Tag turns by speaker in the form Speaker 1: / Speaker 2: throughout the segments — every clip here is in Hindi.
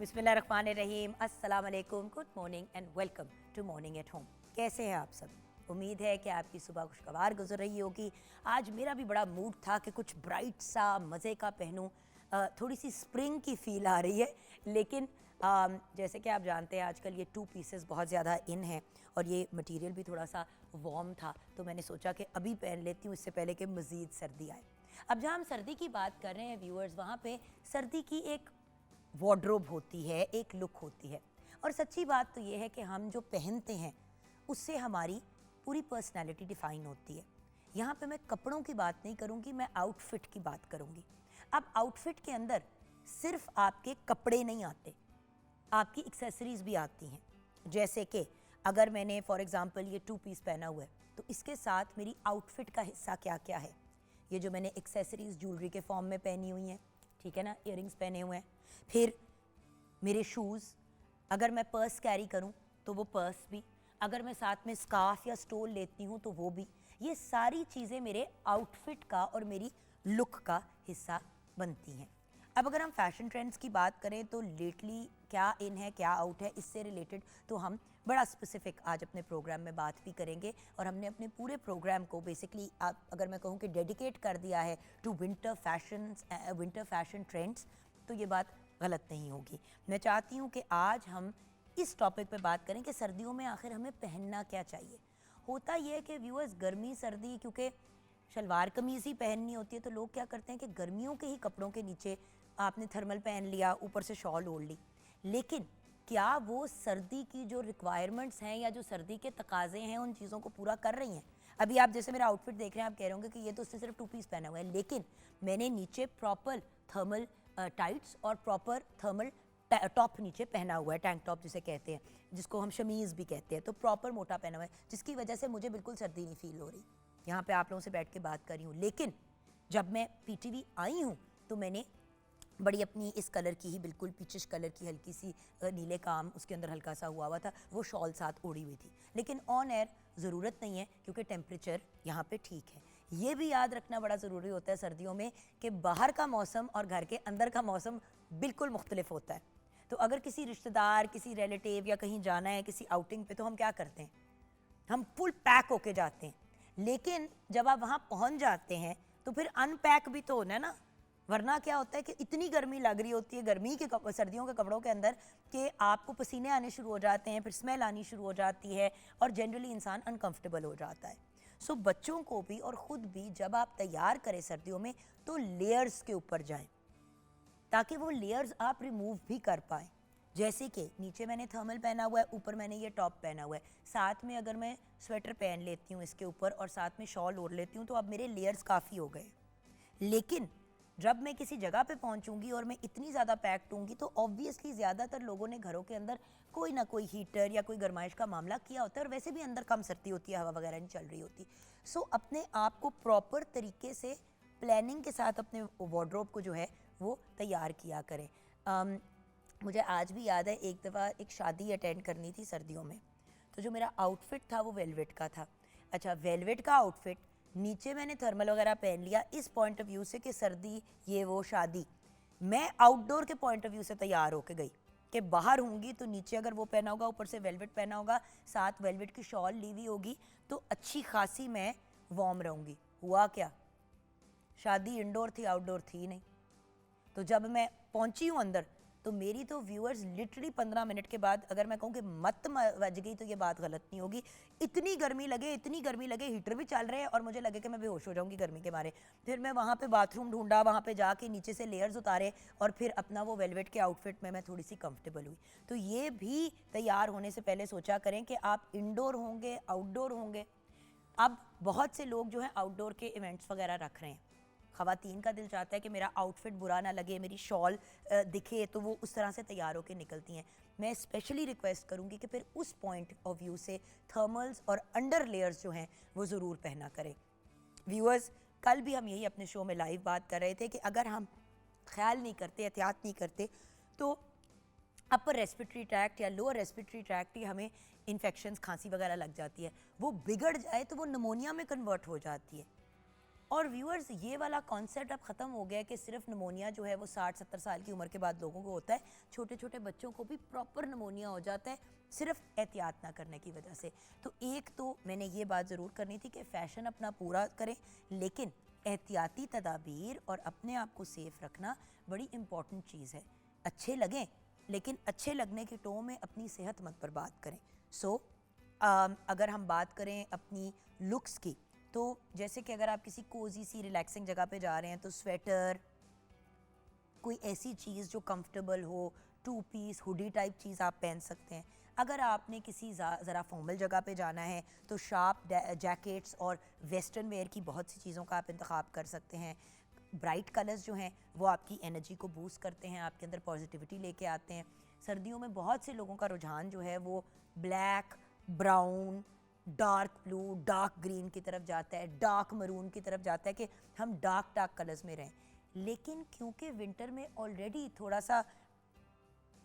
Speaker 1: बिस्मिल्लाहिर्रहमानिर्रहीम, अस्सलाम वालेकुम, good morning and welcome to morning at home. कैसे हैं आप सब? उम्मीद है कि आपकी सुबह खुशगवार गुजर रही होगी। आज मेरा भी बड़ा मूड था कि कुछ ब्राइट सा मज़े का पहनूं। थोड़ी सी स्प्रिंग की फ़ील आ रही है, लेकिन जैसे कि आप जानते हैं आजकल ये 2 पीसेस बहुत ज़्यादा इन हैं और ये मटेरियल भी थोड़ा सा वार्म था, तो मैंने सोचा कि अभी पहन लेती हूँ इससे पहले कि मज़ीद सर्दी आए। अब जहाँ हम सर्दी की बात कर रहे हैं व्यूअर्स, वहाँ पे सर्दी की एक वार्डरोब होती है, एक लुक होती है। और सच्ची बात तो ये है कि हम जो पहनते हैं उससे हमारी पूरी पर्सनैलिटी डिफ़ाइन होती है। यहाँ पे मैं कपड़ों की बात नहीं करूँगी, मैं आउटफिट की बात करूँगी। अब आउटफिट के अंदर सिर्फ आपके कपड़े नहीं आते, आपकी एक्सेसरीज़ भी आती हैं। जैसे कि अगर मैंने फॉर एग्ज़ाम्पल ये 2 पीस पहना हुआ है, तो इसके साथ मेरी आउटफिट का हिस्सा क्या क्या है। ये जो मैंने एक्सेसरीज़ ज्वेलरी के फॉर्म में पहनी हुई हैं, ठीक है ना, इयररिंग्स पहने हुए हैं, फिर मेरे शूज़, अगर मैं पर्स कैरी करूं तो वो पर्स भी, अगर मैं साथ में स्कार्फ या स्टोल लेती हूं तो वो भी, ये सारी चीज़ें मेरे आउटफिट का और मेरी लुक का हिस्सा बनती हैं। अब अगर हम फैशन ट्रेंड्स की बात करें तो लेटली क्या इन है क्या आउट है, इससे रिलेटेड तो हम बड़ा स्पेसिफिक आज अपने प्रोग्राम में बात भी करेंगे। और हमने अपने पूरे प्रोग्राम को बेसिकली आप अगर मैं कहूँ कि डेडिकेट कर दिया है टू विंटर फैशन ट्रेंड्स, तो ये बात गलत नहीं होगी। मैं चाहती हूँ कि आज हम इस टॉपिक पे बात करें कि सर्दियों में आखिर हमें पहनना क्या चाहिए। होता ये है कि व्यूअर्स, गर्मी सर्दी क्योंकि शलवार कमीज़ ही पहननी होती है, तो लोग क्या करते हैं कि गर्मियों के ही कपड़ों के नीचे आपने थर्मल पहन लिया, ऊपर से शॉल ओढ़ ली। लेकिन क्या वो सर्दी की जो रिक्वायरमेंट्स हैं या जो सर्दी के तकाजे हैं उन चीज़ों को पूरा कर रही हैं? अभी आप जैसे मेरा आउटफिट देख रहे हैं, आप कह रहे होंगे कि ये तो उसने सिर्फ 2 पीस पहना हुआ है, लेकिन मैंने नीचे प्रॉपर थर्मल टाइट्स और प्रॉपर थर्मल टॉप नीचे पहना हुआ है, टैंक टॉप जिसे कहते हैं, जिसको हम शमीज़ भी कहते हैं, तो प्रॉपर मोटा पहना हुआ है, जिसकी वजह से मुझे बिल्कुल सर्दी नहीं फील हो रही। यहाँ पे आप लोगों से बैठ के बात कर रही हूँ। लेकिन जब मैं पीटीवी आई हूँ तो मैंने बड़ी अपनी इस कलर की ही, बिल्कुल पीचिश कलर की, हल्की सी नीले काम उसके अंदर हल्का सा हुआ था, वो शॉल साथ ओढ़ी हुई थी। लेकिन ऑन एयर ज़रूरत नहीं है क्योंकि टेम्परेचर यहाँ पे ठीक है। ये भी याद रखना बड़ा ज़रूरी होता है सर्दियों में कि बाहर का मौसम और घर के अंदर का मौसम बिल्कुल मुख्तलिफ होता है। तो अगर किसी रिश्तेदार, किसी रिलेटिव या कहीं जाना है किसी आउटिंग पे, तो हम क्या करते हैं, हम फुल पैक होके जाते हैं। लेकिन जब आप वहाँ पहुँच जाते हैं तो फिर अनपैक भी तो होना है ना। वरना क्या होता है कि इतनी गर्मी लग रही होती है गर्मी के सर्दियों के कपड़ों के अंदर कि आपको पसीने आने शुरू हो जाते हैं, फिर स्मेल आनी शुरू हो जाती है और जनरली इंसान अनकंफर्टेबल हो जाता है। सो बच्चों को भी और ख़ुद भी जब आप तैयार करें सर्दियों में तो लेयर्स के ऊपर जाएं, ताकि वो लेयर्स आप रिमूव भी कर पाएँ। जैसे कि नीचे मैंने थर्मल पहना हुआ है, ऊपर मैंने ये टॉप पहना हुआ है, साथ में अगर मैं स्वेटर पहन लेती हूँ इसके ऊपर और साथ में शॉल ओढ़ लेती हूँ, तो अब मेरे लेयर्स काफ़ी हो गए। लेकिन जब मैं किसी जगह पे पहुंचूंगी और मैं इतनी ज़्यादा पैक्ड होंगी तो ऑब्वियसली ज़्यादातर लोगों ने घरों के अंदर कोई ना कोई हीटर या कोई गर्माइश का मामला किया होता है, और वैसे भी अंदर कम सर्दी होती है, हवा वगैरह नहीं चल रही होती। सो अपने आप को प्रॉपर तरीके से प्लानिंग के साथ अपने वार्डरोब को जो है वो तैयार किया करें। मुझे आज भी याद है, एक दफ़ा एक शादी अटेंड करनी थी सर्दियों में, तो जो मेरा आउटफिट था वो वेलवेट का था। अच्छा, वेलवेट का आउटफिट, नीचे मैंने थर्मल वगैरह पहन लिया इस पॉइंट ऑफ व्यू से कि सर्दी ये वो शादी। मैं आउटडोर के पॉइंट ऑफ व्यू से तैयार होके गई कि बाहर होंगी तो नीचे अगर वो पहना होगा, ऊपर से वेलवेट पहना होगा, साथ वेलवेट की शॉल ली हुई होगी, तो अच्छी खासी मैं वार्म रहूँगी। हुआ क्या, शादी इंडोर थी, आउटडोर थी नहीं। तो जब मैं पहुंची हूँ अंदर तो मेरी तो व्यूअर्स लिटरली 15 मिनट के बाद, अगर मैं कहूँ कि मत बज गई तो ये बात गलत नहीं होगी, इतनी गर्मी लगे, हीटर भी चल रहे हैं और मुझे लगे कि मैं बेहोश हो जाऊँगी गर्मी के मारे। फिर मैं वहाँ पे बाथरूम ढूंढा, वहाँ पे जाके नीचे से लेयर्स उतारे और फिर अपना वो वेलवेट के आउटफिट में मैं थोड़ी सी कंफर्टेबल हुई। तो ये भी तैयार होने से पहले सोचा करें कि आप इंडोर होंगे, आउटडोर होंगे। अब बहुत से लोग जो हैं आउटडोर के इवेंट्स वगैरह रख रहे हैं। ख़वातीन का दिल चाहता है कि मेरा आउटफिट बुरा ना लगे, मेरी शॉल दिखे, तो वो उस तरह से तैयार होकर निकलती हैं। मैं स्पेशली रिक्वेस्ट करूँगी कि फिर उस पॉइंट ऑफ व्यू से थर्मल्स और अंडर लेयर्स जो हैं वो ज़रूर पहना करें। व्यूअर्स, कल भी हम यही अपने शो में लाइव बात कर रहे थे कि अगर हम ख्याल नहीं करते, एहतियात नहीं करते, तो अपर रेस्पिरेटरी ट्रैक्ट या लोअर रेस्पिरेटरी ट्रैक्ट की हमें इन्फेक्शंस, खांसी वगैरह लग जाती है। वो बिगड़ जाए तो वो निमोनिया में कन्वर्ट हो जाती है। और व्यूअर्स ये वाला कॉन्सेप्ट अब ख़त्म हो गया है कि सिर्फ नमोनिया जो है वो 60-70 साल की उम्र के बाद लोगों को होता है, छोटे छोटे बच्चों को भी प्रॉपर नमोनिया हो जाता है सिर्फ एहतियात ना करने की वजह से। तो एक तो मैंने ये बात ज़रूर करनी थी कि फ़ैशन अपना पूरा करें, लेकिन एहतियाती तदाबीर और अपने आप को सेफ़ रखना बड़ी इम्पॉर्टेंट चीज़ है। अच्छे लगें, लेकिन अच्छे लगने की टो में अपनी सेहत मत बर्बाद करें। सो अगर हम बात करें अपनी लुक्स की, तो जैसे कि अगर आप किसी कोजी सी रिलैक्सिंग जगह पे जा रहे हैं तो स्वेटर, कोई ऐसी चीज़ जो कंफर्टेबल हो, टू पीस हुडी टाइप चीज़ आप पहन सकते हैं। अगर आपने किसी ज़रा फॉर्मल जगह पे जाना है तो शार्प जैकेट्स और वेस्टर्न वेयर की बहुत सी चीज़ों का आप इंतखाब कर सकते हैं। ब्राइट कलर्स जो हैं वो आपकी एनर्जी को बूस्ट करते हैं, आपके अंदर पॉजिटिविटी लेके आते हैं। सर्दियों में बहुत से लोगों का रुझान जो है वो black, brown, dark blue, dark green की तरफ जाता है, डार्क मरून की तरफ जाता है कि हम डार्क कलर्स में रहें। लेकिन क्योंकि विंटर में ऑलरेडी थोड़ा सा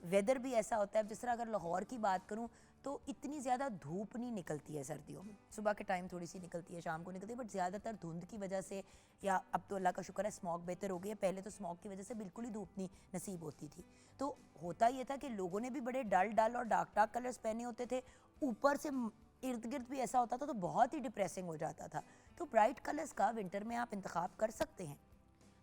Speaker 1: वेदर भी ऐसा होता है, जिस तरह अगर लाहौर की बात करूं तो इतनी ज़्यादा धूप नहीं निकलती है सर्दियों में। सुबह के टाइम थोड़ी सी निकलती है, शाम को निकलती है, बट ज़्यादातर धुंध की वजह से, या अब तो अल्लाह का शुक्र है स्मॉग बेहतर हो गई है, पहले तो स्मॉग की वजह से बिल्कुल ही धूप नहीं नसीब होती थी। तो होता ये था कि लोगों ने भी बड़े डल और डार्क कलर्स पहने होते थे, ऊपर से इर्द गिर्द भी ऐसा होता था तो बहुत ही डिप्रेसिंग हो जाता था। तो ब्राइट कलर्स का विंटर में आप इंतखाब कर सकते हैं।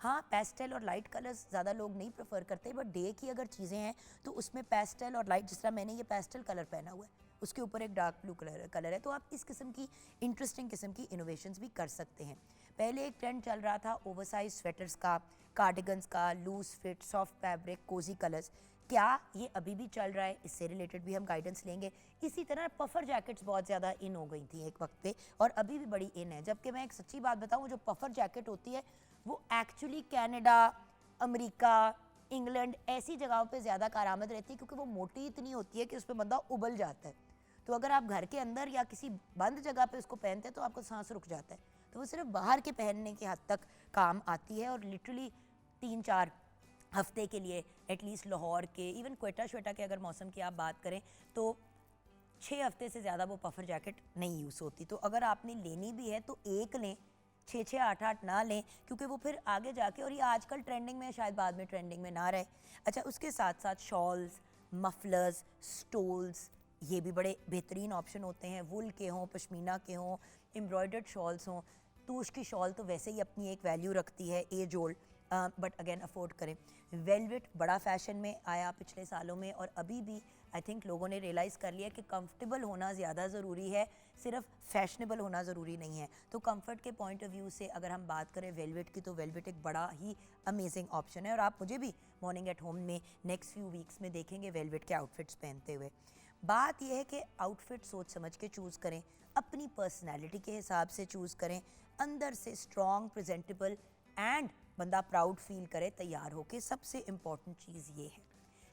Speaker 1: हाँ, पेस्टल और लाइट कलर्स ज़्यादा लोग नहीं प्रेफर करते, बट डे की अगर चीज़ें हैं तो उसमें पेस्टल और लाइट, जिस तरह मैंने ये पेस्टल कलर पहना हुआ है, उसके ऊपर एक डार्क ब्लू कलर है, तो आप इस किस्म की इंटरेस्टिंग किस्म की इनोवेशंस भी कर सकते हैं। पहले एक ट्रेंड चल रहा था ओवरसाइज स्वेटर्स का, कार्डिगन्स का, loose fit, soft fabric, cozy colours. क्या ये अभी भी चल रहा है? इससे रिलेटेड भी हम गाइडेंस लेंगे। इसी तरह पफर जैकेट्स बहुत ज़्यादा इन हो गई थी एक वक्त पे, और अभी भी बड़ी इन है। जबकि मैं एक सच्ची बात बताऊँ, जो पफर जैकेट होती है वो एक्चुअली कनाडा, अमेरिका, इंग्लैंड ऐसी जगहों पे ज़्यादा कारआमद रहती है, क्योंकि वो मोटी इतनी होती है कि उस पर बंदा उबल जाता है। तो अगर आप घर के अंदर या किसी बंद जगह पे उसको पहनते हैं तो आपको सांस रुक जाता है। तो वो सिर्फ बाहर के पहनने के हद तक काम आती है, और लिटरली 3-4 हफ्ते के लिए एटलीस्ट लाहौर के, इवन क्वेटा श्वेटा के अगर मौसम की आप बात करें तो 6 हफ्ते से ज़्यादा वो पफर जैकेट नहीं यूज़ होती। तो अगर आपने लेनी भी है तो एक लें, 6-6, 8-8 ना लें, क्योंकि वो फिर आगे जाके, और ये आजकल ट्रेंडिंग में, शायद बाद में ट्रेंडिंग में ना रहे। अच्छा, उसके साथ साथ शॉल्स, मफलर्स, स्टोल्स, ये भी बड़े बेहतरीन ऑप्शन होते हैं। वुल के हों, पश्मीना के हों, एम्ब्रॉयडर्ड शॉल्स हों। तूश की शॉल तो वैसे ही अपनी एक वैल्यू रखती है, age old, but again afford करें। वेलवेट बड़ा फैशन में आया पिछले सालों में, और अभी भी आई थिंक लोगों ने रियलाइज़ कर लिया कि कंफर्टेबल होना ज़्यादा ज़रूरी है, सिर्फ फैशनेबल होना ज़रूरी नहीं है। तो कंफर्ट के पॉइंट ऑफ व्यू से अगर हम बात करें वेलवेट की, तो वेलवेट एक बड़ा ही अमेजिंग ऑप्शन है, और आप मुझे भी मॉर्निंग एट होम में नेक्स्ट फ्यू वीक्स में देखेंगे वेलवेट के आउटफिट्स पहनते हुए। बात यह है कि आउटफिट सोच समझ के चूज़ करें, अपनी पर्सनैलिटी के हिसाब से चूज़ करें, अंदर से स्ट्रॉन्ग, प्रेजेंटेबल एंड बंदा प्राउड फील करे तैयार होके। सबसे इम्पॉर्टेंट चीज़ ये है।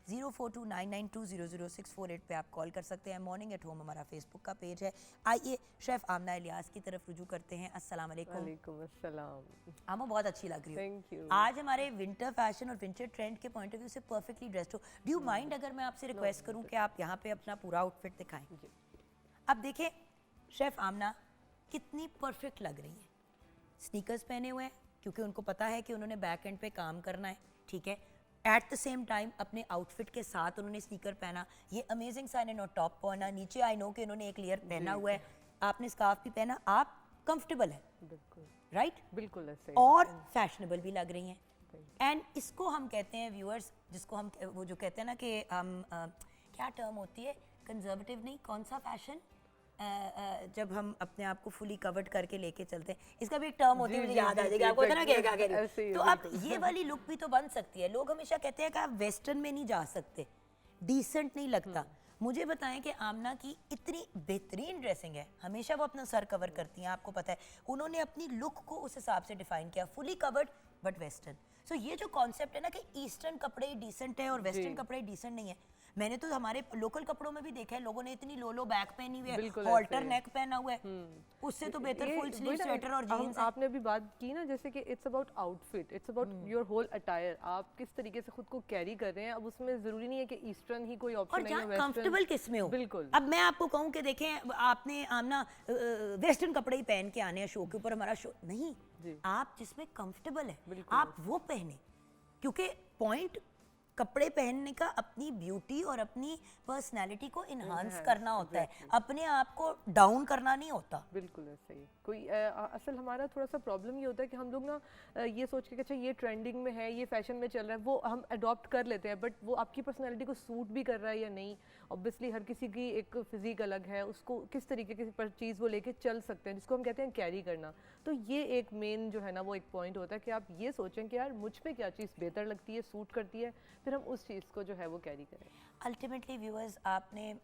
Speaker 1: 042992000648 पे आप कॉल कर सकते हैं। मॉर्निंग एट होम हमारा फेसबुक का पेज है। आइए शेफ़ आमना इलियास की तरफ रुजू करते हैं। अस्सलाम वालेकुम।
Speaker 2: वालेकुम अस्सलाम।
Speaker 1: आमो बहुत अच्छी लग रही हो।
Speaker 2: Thank you.
Speaker 1: आज हमारे विंटर फैशन और विंटर ट्रेंड के पॉइंट ऑफ व्यू से परफेक्टली ड्रेस्ड हो। डू यू माइंड अगर मैं आपसे रिक्वेस्ट करूं कि आप यहाँ पे अपना पूरा आउटफिट दिखाएं? अब देखें शेफ़ आमना कितनी परफेक्ट लग रही है। स्नीकर्स पहने हुए हैं क्योंकि उनको पता है कि उन्होंने बैक एंड पे काम करना है, ठीक है। एट द सेम टाइम अपने आउटफिट के साथ उन्होंने स्नीकर पहना, ये अमेजिंग सा इन्होंने टॉप पहना, नीचे आई नो कि इन्होंने एक लेयर पहना हुआ है, आपने स्कार्फ भी पहना, आप कंफर्टेबल है,
Speaker 2: बिल्कुल
Speaker 1: राइट,
Speaker 2: बिल्कुल ऐसे
Speaker 1: और फैशनेबल भी लग रही हैं। एंड इसको हम कहते हैं व्यूअर्स, जिसको हम वो जो कहते हैं ना कि हम क्या टर्म होती है, कंजर्वेटिव नहीं, कौन सा फैशन, जब हम अपने आप को फुली कवर्ड करके लेके चलते हैं, इसका भी एक टर्म होती है, मुझे याद आ जाएगा, आपको पता ना क्या कह रही हूं। तो अब ये वाली लुक भी तो बन सकती है। लोग हमेशा कहते हैं कि आप वेस्टर्न में नहीं जा सकते, डिसेंट नहीं लगता। मुझे बताएं कि आमना की इतनी बेहतरीन ड्रेसिंग है, हमेशा वो अपना सर कवर करती हैं, आपको पता है, उन्होंने अपनी लुक को उस हिसाब से डिफाइन किया, फुली कवर्ड बट वेस्टर्न। सो ये जो कॉन्सेप्ट है ना कि ईस्टर्न कपड़े डिसेंट है और वेस्टर्न कपड़े डिसेंट नहीं है, मैंने तो हमारे लोकल कपड़ों में भी देखा है, लोगों ने इतनी लो बैक पहनी हुई है, हॉल्टर नेक पहना हुआ है, उससे तो बेहतर फुल स्लीव स्वेटर और जीन्स है।
Speaker 2: आपने अभी बात की ना, जैसे कि it's about outfit, it's about your whole attire, आप किस तरिके से खुद को कैरी कर रहे हैं। अब उसमें जरूरी नहीं है कि ईस्टर्न ही कोई ऑप्शन है,
Speaker 1: और कंफर्टेबल किस में हो।
Speaker 2: बिल्कुल।
Speaker 1: अब मैं आपको कहूं कि देखें, आपने आमना वेस्टर्न कपड़े ही पहन के आने हैं शो के ऊपर, हमारा शो नहीं,
Speaker 2: जी।
Speaker 1: आप जिसमें कंफर्टेबल है
Speaker 2: बिल्कुल
Speaker 1: आप वो पहने, क्योंकि पॉइंट कपड़े पहनने का अपनी ब्यूटी और अपनी पर्सनैलिटी को इन्हांस करना होता है, अपने आप को डाउन करना नहीं होता।
Speaker 2: बिल्कुल ऐसा ही कोई असल हमारा थोड़ा सा प्रॉब्लम ये होता है कि हम लोग ना ये सोच के कि अच्छा ये ट्रेंडिंग में है, ये फैशन में चल रहा है, वो हम अडॉप्ट कर लेते हैं, बट वो आपकी पर्सनैलिटी को सूट भी कर रहा है या नहीं। ऑब्वियसली हर किसी की एक फिजिक अलग है, उसको किस तरीके की चीज़ वो लेके चल सकते हैं, जिसको हम कहते हैं कैरी करना। तो ये एक मेन जो है ना वो एक पॉइंट होता है कि आप ये सोचें कि यार मुझ पे क्या चीज़ बेहतर लगती है, सूट करती है, फिर हम उस चीज़ को जो है वो कैरी करें।
Speaker 1: अल्टीमेटली व्यूअर्स, आपने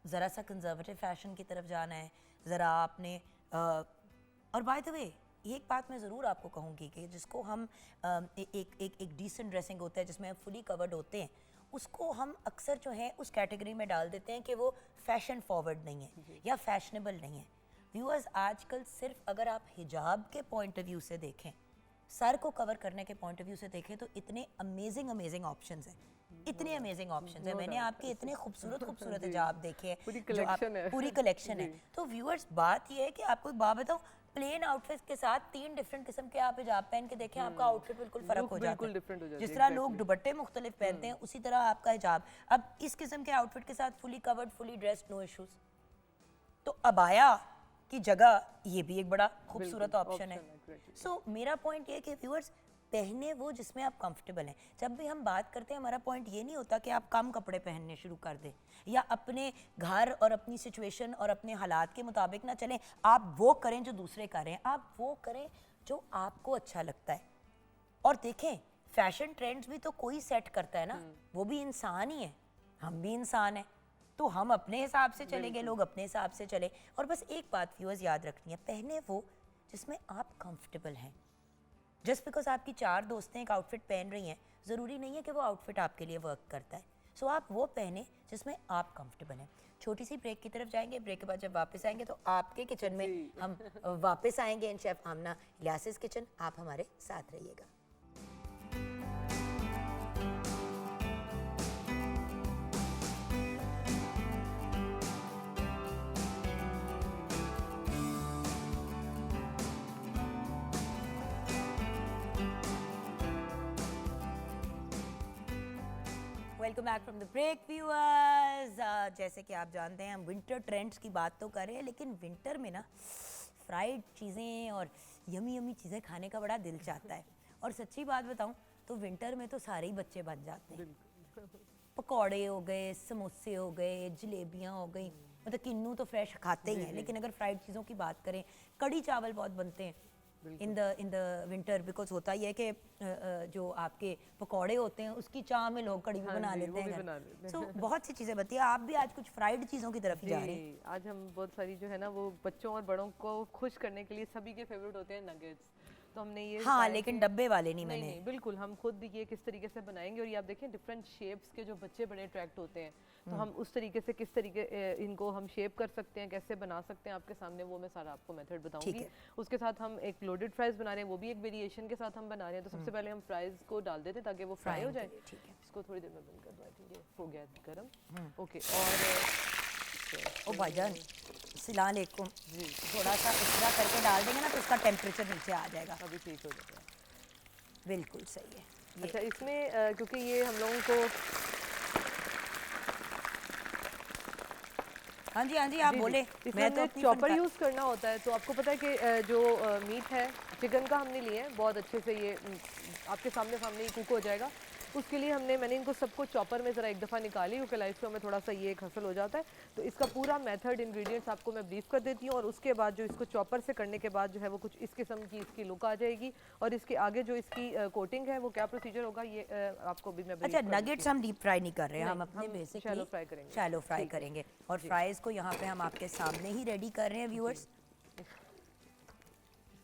Speaker 1: ज़रा सा कंजर्वेटिव फैशन की तरफ जाना है, ज़रा आपने और बाय द वे एक बात मैं ज़रूर आपको कहूँगी कि जिसको हम एक डिसेंट ड्रेसिंग होता है जिसमें हम फुली कवर्ड होते हैं, उसको हम अक्सर जो है उस कैटेगरी में डाल देते हैं कि वो फैशन फॉरवर्ड नहीं है या फैशनेबल नहीं है। व्यूअर्स, आजकल सिर्फ अगर आप हिजाब के पॉइंट ऑफ व्यू से देखें, सर को कवर करने के पॉइंट ऑफ व्यू से देखें, तो इतने अमेजिंग ऑप्शंस हैं, इतने अमेजिंग ऑप्शंस हैं। मैंने आपके इतने खूबसूरत हिजाब देखे हैं,
Speaker 2: पूरी कलेक्शन है।
Speaker 1: पूरी कलेक्शन है। तो व्यूअर्स, बात ये है कि आपको एक बात बताऊं, प्लेन आउटफिट के साथ 3 डिफरेंट किस्म के आप हिजाब पहन के देखें, आपका आउटफिट बिल्कुल फर्क हो जाता है।
Speaker 2: डिफरेंट हो जाता है।
Speaker 1: जिस तरह लोग दुपट्टे मुख्तलिफ पहनते हैं, उसी तरह आपका हिजाब। अब इस किस्म के आउटफिट के साथ fully covered, fully dressed, no issues. तो अबाया की जगह ये भी एक बड़ा खूबसूरत ऑप्शन है। सो मेरा पॉइंट ये है कि व्यूअर्स, पहने वो जिसमें आप कंफर्टेबल हैं। जब भी हम बात करते हैं, हमारा पॉइंट ये नहीं होता कि आप कम कपड़े पहनने शुरू कर दें या अपने घर और अपनी सिचुएशन और अपने हालात के मुताबिक ना चलें। आप वो करें जो दूसरे कर रहे हैं, आप वो करें जो आपको अच्छा लगता है। और देखें, फैशन ट्रेंड्स भी तो कोई सेट करता है ना, वो भी इंसान ही है, हम भी इंसान हैं, तो हम अपने हिसाब से चलेंगे, लोग अपने हिसाब से चले। और बस एक बात व्यूअर्स याद रखनी है, पहने वो जिसमें आप कंफर्टेबल हैं। जस्ट बिकॉज आपकी 4 दोस्तें एक आउटफिट पहन रही हैं, ज़रूरी नहीं है कि वो आउटफिट आपके लिए वर्क करता है। सो आप वो पहने जिसमें आप कंफर्टेबल हैं। छोटी सी ब्रेक की तरफ जाएंगे, ब्रेक के बाद जब वापस आएंगे तो आपके किचन में हम वापस आएंगे इन शेफ आमना इलियासिस किचन। आप हमारे साथ रहिएगा। Welcome back from the break viewers. जैसे कि आप जानते हैं, हम विंटर ट्रेंड्स की बात तो कर रहे हैं, लेकिन विंटर में ना फ्राइड चीज़ें और यमी चीज़ें खाने का बड़ा दिल चाहता है। और सच्ची बात बताऊं तो विंटर में तो सारे ही बच्चे बन जाते हैं। पकौड़े हो गए, समोसे हो गए, जलेबियाँ हो गई, मतलब किन्नू तो फ्रेश खाते ही हैं, लेकिन अगर फ्राइड चीज़ों की बात करें, कड़ी चावल बहुत बनते हैं इन द विंटर। बिकॉज होता ही है कि जो आपके पकौड़े होते हैं उसकी चाह में लोग कड़ी भी बना लेते हैं। सो बहुत सी चीज़ें बनती है। आप भी आज कुछ फ्राइड चीज़ों की तरफ ही जा रहे हैं।
Speaker 2: आज हम बहुत सारी जो है ना वो बच्चों और बड़ों को खुश करने के लिए सभी के फेवरेट होते हैं नगेट्स। तो हमने ये
Speaker 1: हाँ, लेकिन डब्बे वाले नहीं। मैंने
Speaker 2: नहीं, बिल्कुल हम खुद ये किस तरीके से बनाएंगे। और ये आप देखें डिफरेंट शेप्स के जो बच्चे बड़े अट्रैक्ट होते हैं, तो हम उस तरीके से किस तरीके इनको हम शेप कर सकते हैं, कैसे बना सकते हैं आपके सामने, वो मैं सारा आपको मेथड बताऊंगी। उसके साथ हम एक लोडेड फ्राइज बना रहे हैं, वो भी एक वेरिएशन के साथ हम बना रहे हैं। तो सबसे पहले हम फ्राइज को डाल देते हैं ताकि वो फ्राई हो जाए। इसको थोड़ी देर में बंद कर दो, आई थिंक ये हो गया गर्म। ओके, और
Speaker 1: ओ भाईजान सलाम अलैकुम जी, थोड़ा सा इस तरह करके डाल देंगे ना तो उसका टेम्परेचर नीचे आ जाएगा।
Speaker 2: अभी ठीक हो जाएगा,
Speaker 1: बिल्कुल सही है।
Speaker 2: अच्छा, इसमें क्योंकि ये हम लोगों को
Speaker 1: हाँ जी आप बोले।
Speaker 2: मैं तो चॉपर यूज़ करना होता है। तो आपको पता है कि जो मीट है चिकन का हमने लिए है, बहुत अच्छे से ये आपके सामने ही कुक हो जाएगा। उसके लिए मैंने इनको सबको चॉपर में ज़रा एक दफ़ा निकाली, क्योंकि लाइफ शो में थोड़ा सा ये एक हसल हो जाता है। तो इसका पूरा मेथड इंग्रेडिएंट्स आपको मैं ब्रीफ कर देती हूँ, और उसके बाद जो इसको चॉपर से करने के बाद जो है वो कुछ इस किस्म की इसकी लुक आ जाएगी। और इसके आगे जो इसकी कोटिंग है वो क्या प्रोसीजर होगा ये आपको भी मैं
Speaker 1: अच्छा, नगेट्स हम डीप फ्राई नहीं कर रहे हैं, हम अपने बेसिक शैलो फ्राई करेंगे। और फ्राइज को यहाँ पे हम आपके सामने ही रेडी कर रहे हैं व्यूअर्स।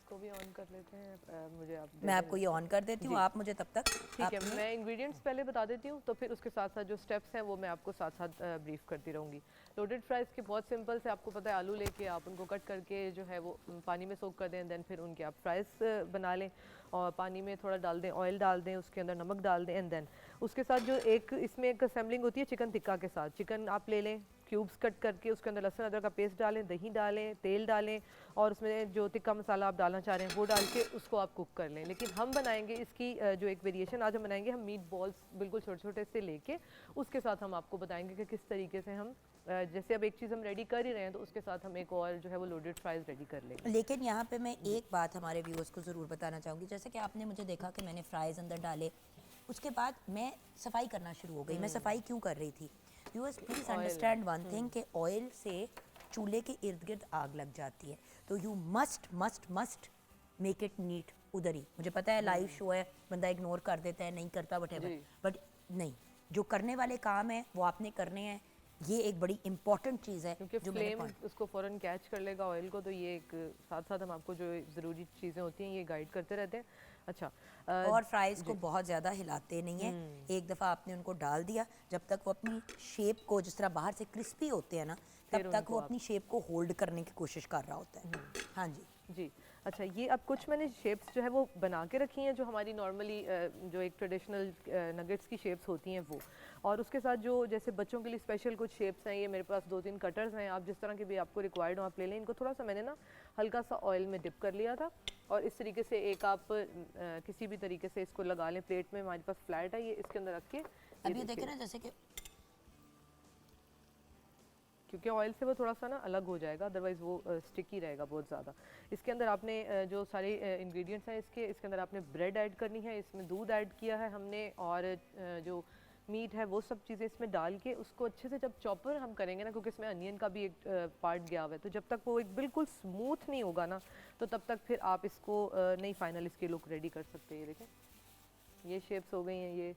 Speaker 2: को भी ऑन कर लेते हैं। मुझे आप
Speaker 1: मैं आपको ये ऑन कर देती हूँ, आप मुझे तब तक
Speaker 2: ठीक है। मैं इंग्रेडिएंट्स पहले बता देती हूँ, तो फिर उसके साथ साथ जो स्टेप्स हैं वो मैं आपको साथ साथ ब्रीफ करती रहूँगी। लोडेड फ्राइज़ के बहुत सिंपल से, आपको पता है, आलू लेके आप उनको कट करके जो है वो पानी में सोक कर दें, देन फिर उनके आप फ्राइज़ बना लें और पानी में थोड़ा डाल दें, ऑयल डाल दें, उसके अंदर नमक डाल दें, एंड देन उसके साथ जो एक इसमें एक असेंबलिंग होती है चिकन टिक्का के साथ। चिकन आप ले लें, क्यूब्स कट करके उसके अंदर लहसुन अदरक का पेस्ट डालें, दही डालें, तेल डालें और उसमें जो तिक्का मसाला आप डालना चाह रहे हैं वो डाल के उसको आप कुक कर लें। लेकिन हम बनाएंगे इसकी जो एक वेरिएशन आज हम बनाएंगे, हम मीट बॉल्स बिल्कुल छोटे छोटे से लेके उसके साथ हम आपको बताएंगे कि किस तरीके से हम जैसे अब एक चीज़ हम रेडी कर ही रहे हैं तो उसके साथ हम एक और जो है वो लोडेड फ्राइज रेडी कर लेंगे।
Speaker 1: लेकिन यहाँ पे मैं एक बात हमारे व्यूअर्स को ज़रूर बताना चाहूँगी, जैसे कि आपने मुझे देखा कि मैंने फ्राइज़ अंदर डाले, उसके बाद मैं सफाई करना शुरू हो गई। मैं सफाई क्यों कर रही थी? Viewers please understand one thing कि ऑयल से चूल्हे के इर्द गिर्द आग लग जाती है, तो you must must must make it neat उधर ही। मुझे पता है लाइव शो है, बंदा इग्नोर कर देता है, नहीं करता वटेवर, बट नहीं, जो करने वाले काम है वो आपने करने हैं। ये एक बड़ी इंपॉर्टेंट चीज़ है
Speaker 2: क्योंकि
Speaker 1: जो
Speaker 2: फ्लेम उसको फ़ौरन कैच कर लेगा ऑयल को, तो ये एक साथ साथ हम आपको जो ज़रूरी चीज़ें होती हैं ये गाइड करते रहते हैं। अच्छा
Speaker 1: और फ्राइज़ को बहुत ज़्यादा हिलाते नहीं हैं। एक दफ़ा आपने उनको डाल दिया, जब तक वो अपनी शेप को, जिस तरह बाहर से क्रिस्पी होते हैं ना, तब तक वो अपनी शेप को होल्ड करने की कोशिश कर रहा होता है। हाँ जी
Speaker 2: जी। अच्छा, ये अब कुछ मैंने शेप्स जो है वो बना के रखी हैं जो हमारी नॉर्मली जो एक ट्रेडिशनल नगेट्स की शेप्स होती हैं वो, और उसके साथ जो जैसे बच्चों के लिए स्पेशल कुछ शेप्स हैं, ये मेरे पास 2-3 कटर्स हैं, आप जिस तरह के भी आपको रिक्वायर्ड हो आप ले लें। इनको थोड़ा सा मैंने ना हल्का सा ऑयल में डिप कर लिया था और इस तरीके से एक आप किसी भी तरीके से इसको लगा लें प्लेट में। हमारे पास फ्लैट है, ये इसके अंदर रख के
Speaker 1: अब ये देखें ना, जैसे कि
Speaker 2: क्योंकि ऑयल से वो थोड़ा सा ना अलग हो जाएगा, अदरवाइज़ वो स्टिकी रहेगा बहुत ज़्यादा। इसके अंदर आपने जो सारे इंग्रेडिएंट्स हैं इसके अंदर आपने ब्रेड ऐड करनी है, इसमें दूध ऐड किया है हमने, और जो मीट है वो सब चीज़ें इसमें डाल के उसको अच्छे से जब चॉपर हम करेंगे ना, क्योंकि इसमें अनियन का भी एक पार्ट गया हुआ है, तो जब तक वो एक बिल्कुल स्मूथ नहीं होगा ना, तो तब तक फिर आप इसको नहीं फाइनल इसके लुक रेडी कर सकते हैं। ये देखें ये शेप्स हो गई हैं, ये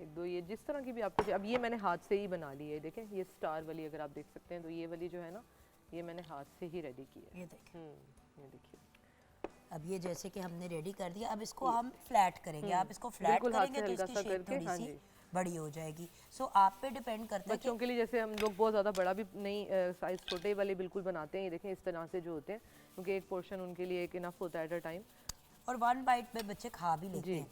Speaker 2: एक दो, ये जिस तरह की भी आपको, अब ये मैंने हाथ से ही बना ली है। देखें ये स्टार वाली अगर आप देख सकते हैं, तो ये वाली जो है ना ये मैंने हाथ से ही रेडी की है।
Speaker 1: ये देखें,
Speaker 2: ये देखिए
Speaker 1: अब ये जैसे कि हमने रेडी कर दिया, अब इसको हम फ्लैट करेंगे। आप इसको फ्लैट
Speaker 2: बिल्कुल हाथ
Speaker 1: करेंगे
Speaker 2: से
Speaker 1: तो
Speaker 2: हल्का
Speaker 1: इसकी
Speaker 2: सा
Speaker 1: शेप
Speaker 2: करके,
Speaker 1: थोड़ी
Speaker 2: हाँ
Speaker 1: सी
Speaker 2: जी।
Speaker 1: बड़ी हो जाएगी। सो आप पे डिपेंड करता है
Speaker 2: बच्चों के लिए जैसे हम लोग बहुत ज़्यादा बड़ा भी नहीं, साइज़ छोटे वाले बिल्कुल बनाते हैं। ये देखें इस तरह से जो होते हैं, क्योंकि एक पोर्शन उनके लिए एक इनफ होता है एट अ टाइम,
Speaker 1: और वन बाइट पे बच्चे खा भी लेते हैं,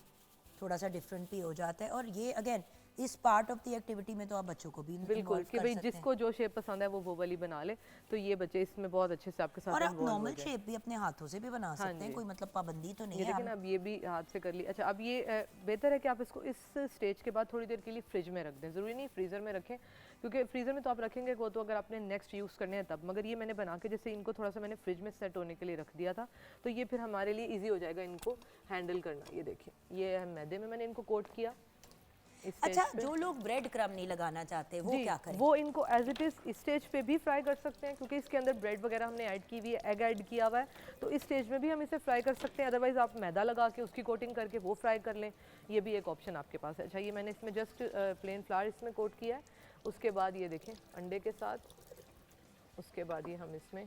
Speaker 1: थोड़ा सा डिफरेंट भी हो जाता है। और ये अगेन इस पार्ट ऑफ द एक्टिविटी में तो आप बच्चों को भी
Speaker 2: बिल्कुल
Speaker 1: involve
Speaker 2: कि
Speaker 1: कर
Speaker 2: भाई
Speaker 1: सकते हैं।
Speaker 2: जिसको जो शेप पसंद है वो वाली बना ले, तो ये बच्चे इसमें बहुत अच्छे से आपके साथ
Speaker 1: और आप
Speaker 2: involve हो
Speaker 1: नॉर्मल
Speaker 2: जाए।
Speaker 1: शेप भी अपने हाथों से भी बना सकते हैं,
Speaker 2: जी।
Speaker 1: कोई मतलब पाबंदी तो नहीं
Speaker 2: ये
Speaker 1: है।
Speaker 2: देखिए ना, अब ये भी हाथ से कर ली। अच्छा, अब ये बेहतर है कि आप इसको इस स्टेज के बाद थोड़ी देर के लिए फ्रिज में रख दें, ज़रूरी नहीं फ्रीज़र में रखें, क्योंकि फ्रीज़र में तो आप रखेंगे वो तो अगर आपने नेक्स्ट यूज़ करने हैं तब, मगर ये मैंने बना के जैसे इनको थोड़ा सा मैंने फ्रिज में सेट होने के लिए रख दिया था, तो ये फिर हमारे लिए ईजी हो जाएगा इनको हैंडल करना। ये देखिए ये है मैदे में मैंने इनको कोट किया।
Speaker 1: अच्छा, जो लोग ब्रेड क्रम नहीं लगाना चाहते वो क्या करें?
Speaker 2: वो इनको एज इट इज़ इस स्टेज पे भी फ्राई कर सकते हैं, क्योंकि इसके अंदर ब्रेड वगैरह हमने ऐड की हुई है, एग ऐड किया हुआ है, तो इस स्टेज में भी हम इसे फ्राई कर सकते हैं। अदरवाइज़ आप मैदा लगा के उसकी कोटिंग करके वो फ्राई कर लें, ये भी एक ऑप्शन आपके पास है। अच्छा, ये मैंने इसमें जस्ट प्लेन फ्लावर इसमें कोट किया है। उसके बाद ये देखें अंडे के साथ, उसके बाद ये हम इसमें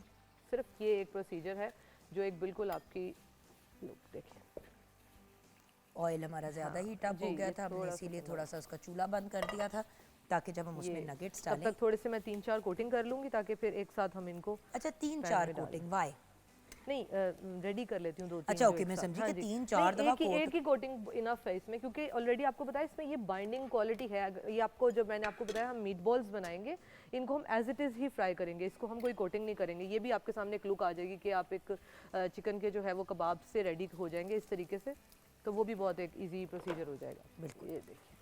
Speaker 2: सिर्फ ये एक प्रोसीजर है जो एक बिल्कुल आपकी लुक देखें।
Speaker 1: ऑयल हमारा ज़्यादा हीट अप हो गया था, हमने इसीलिए थोड़ा सा उसका चूल्हा बंद कर दिया था, ताकि जब हम उसमें नगेट्स
Speaker 2: तब
Speaker 1: डालें।
Speaker 2: तक थोड़े से मैं 3-4 कोटिंग कर लूँगी ताकि फिर एक साथ हम इनको
Speaker 1: अच्छा, 3-4 कोटिंग, वाई?
Speaker 2: नहीं रेडी कर लेती हूँ 2-3।
Speaker 1: अच्छा ओके, मैं समझी कि 3-4 दफा
Speaker 2: एक ही कोटिंग इनफ है इसमें, क्योंकि ऑलरेडी आपको बताया इसमें ये बाइंडिंग क्वालिटी है। ये आपको जब मैंने आपको बताया हम मीट बॉल्स बनाएंगे, इनको हम एज इट इज़ ही फ्राई करेंगे, इसको हम कोई कोटिंग नहीं करेंगे। ये भी आपके सामने एक लुक आ जाएगी कि आप एक चिकन के जो है वो कबाब से रेडी हो जाएंगे इस तरीके से, तो वो भी बहुत एक ईजी प्रोसीजर हो जाएगा।
Speaker 1: बिल्कुल।
Speaker 2: ये देखिए,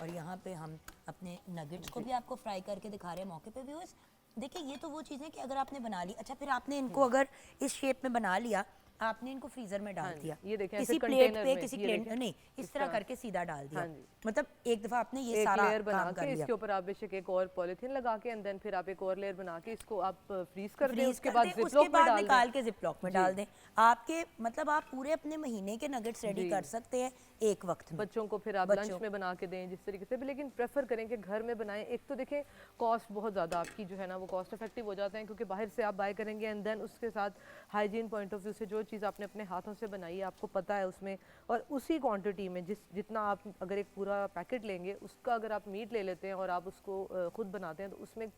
Speaker 1: और यहाँ पे हम अपने नगेट्स को भी आपको फ्राई करके दिखा रहे हैं मौके पे। व्यूअर्स देखिए, ये तो वो चीज़ है कि अगर आपने बना ली, अच्छा फिर आपने इनको अगर इस शेप में बना लिया, आपने इनको फ्रीजर में डाल दिया,
Speaker 2: ये देखें
Speaker 1: किसी
Speaker 2: ऐसे
Speaker 1: प्लेट
Speaker 2: कंटेनर
Speaker 1: पे,
Speaker 2: में,
Speaker 1: किसी
Speaker 2: ये
Speaker 1: प्लेट
Speaker 2: देखें,
Speaker 1: नहीं, इस तरह करके सीधा डाल दिया।
Speaker 2: हाँ जी।
Speaker 1: मतलब एक दफा आपने ये
Speaker 2: एक
Speaker 1: सारा
Speaker 2: लेयर बना
Speaker 1: काम कर
Speaker 2: के
Speaker 1: लिया।
Speaker 2: इसके ऊपर आप बेशक एक और पॉलिथीन लगा के एंड देन फिर आप एक और लेयर बना के इसको आप फ्रीज कर दें,
Speaker 1: फ्रीज
Speaker 2: उसके
Speaker 1: कर
Speaker 2: बाद
Speaker 1: दें,
Speaker 2: जिप
Speaker 1: उसके
Speaker 2: लॉक में
Speaker 1: बाद
Speaker 2: डाल दें।
Speaker 1: निकाल के जिपलॉक में डाल दें। आपके मतलब आप पूरे अपने महीने के नगेट्स रेडी कर सकते हैं एक वक्त में।
Speaker 2: बच्चों को फिर आप लंच में बना के दें जिस तरीके से भी, लेकिन प्रेफर करें कि घर में बनाएं। एक तो देखें कॉस्ट बहुत ज़्यादा आपकी जो है ना वो कॉस्ट इफेक्टिव हो जाते हैं, क्योंकि बाहर से आप बाय करेंगे एंड देन उसके साथ हाइजीन पॉइंट ऑफ व्यू से जो चीज़ आपने अपने हाथों से बनाई है आपको पता है उसमें, और उसी क्वांटिटी में जितना आप अगर एक पूरा पैकेट लेंगे उसका अगर आप मीट ले लेते हैं और आप उसको खुद बनाते हैं तो उसमें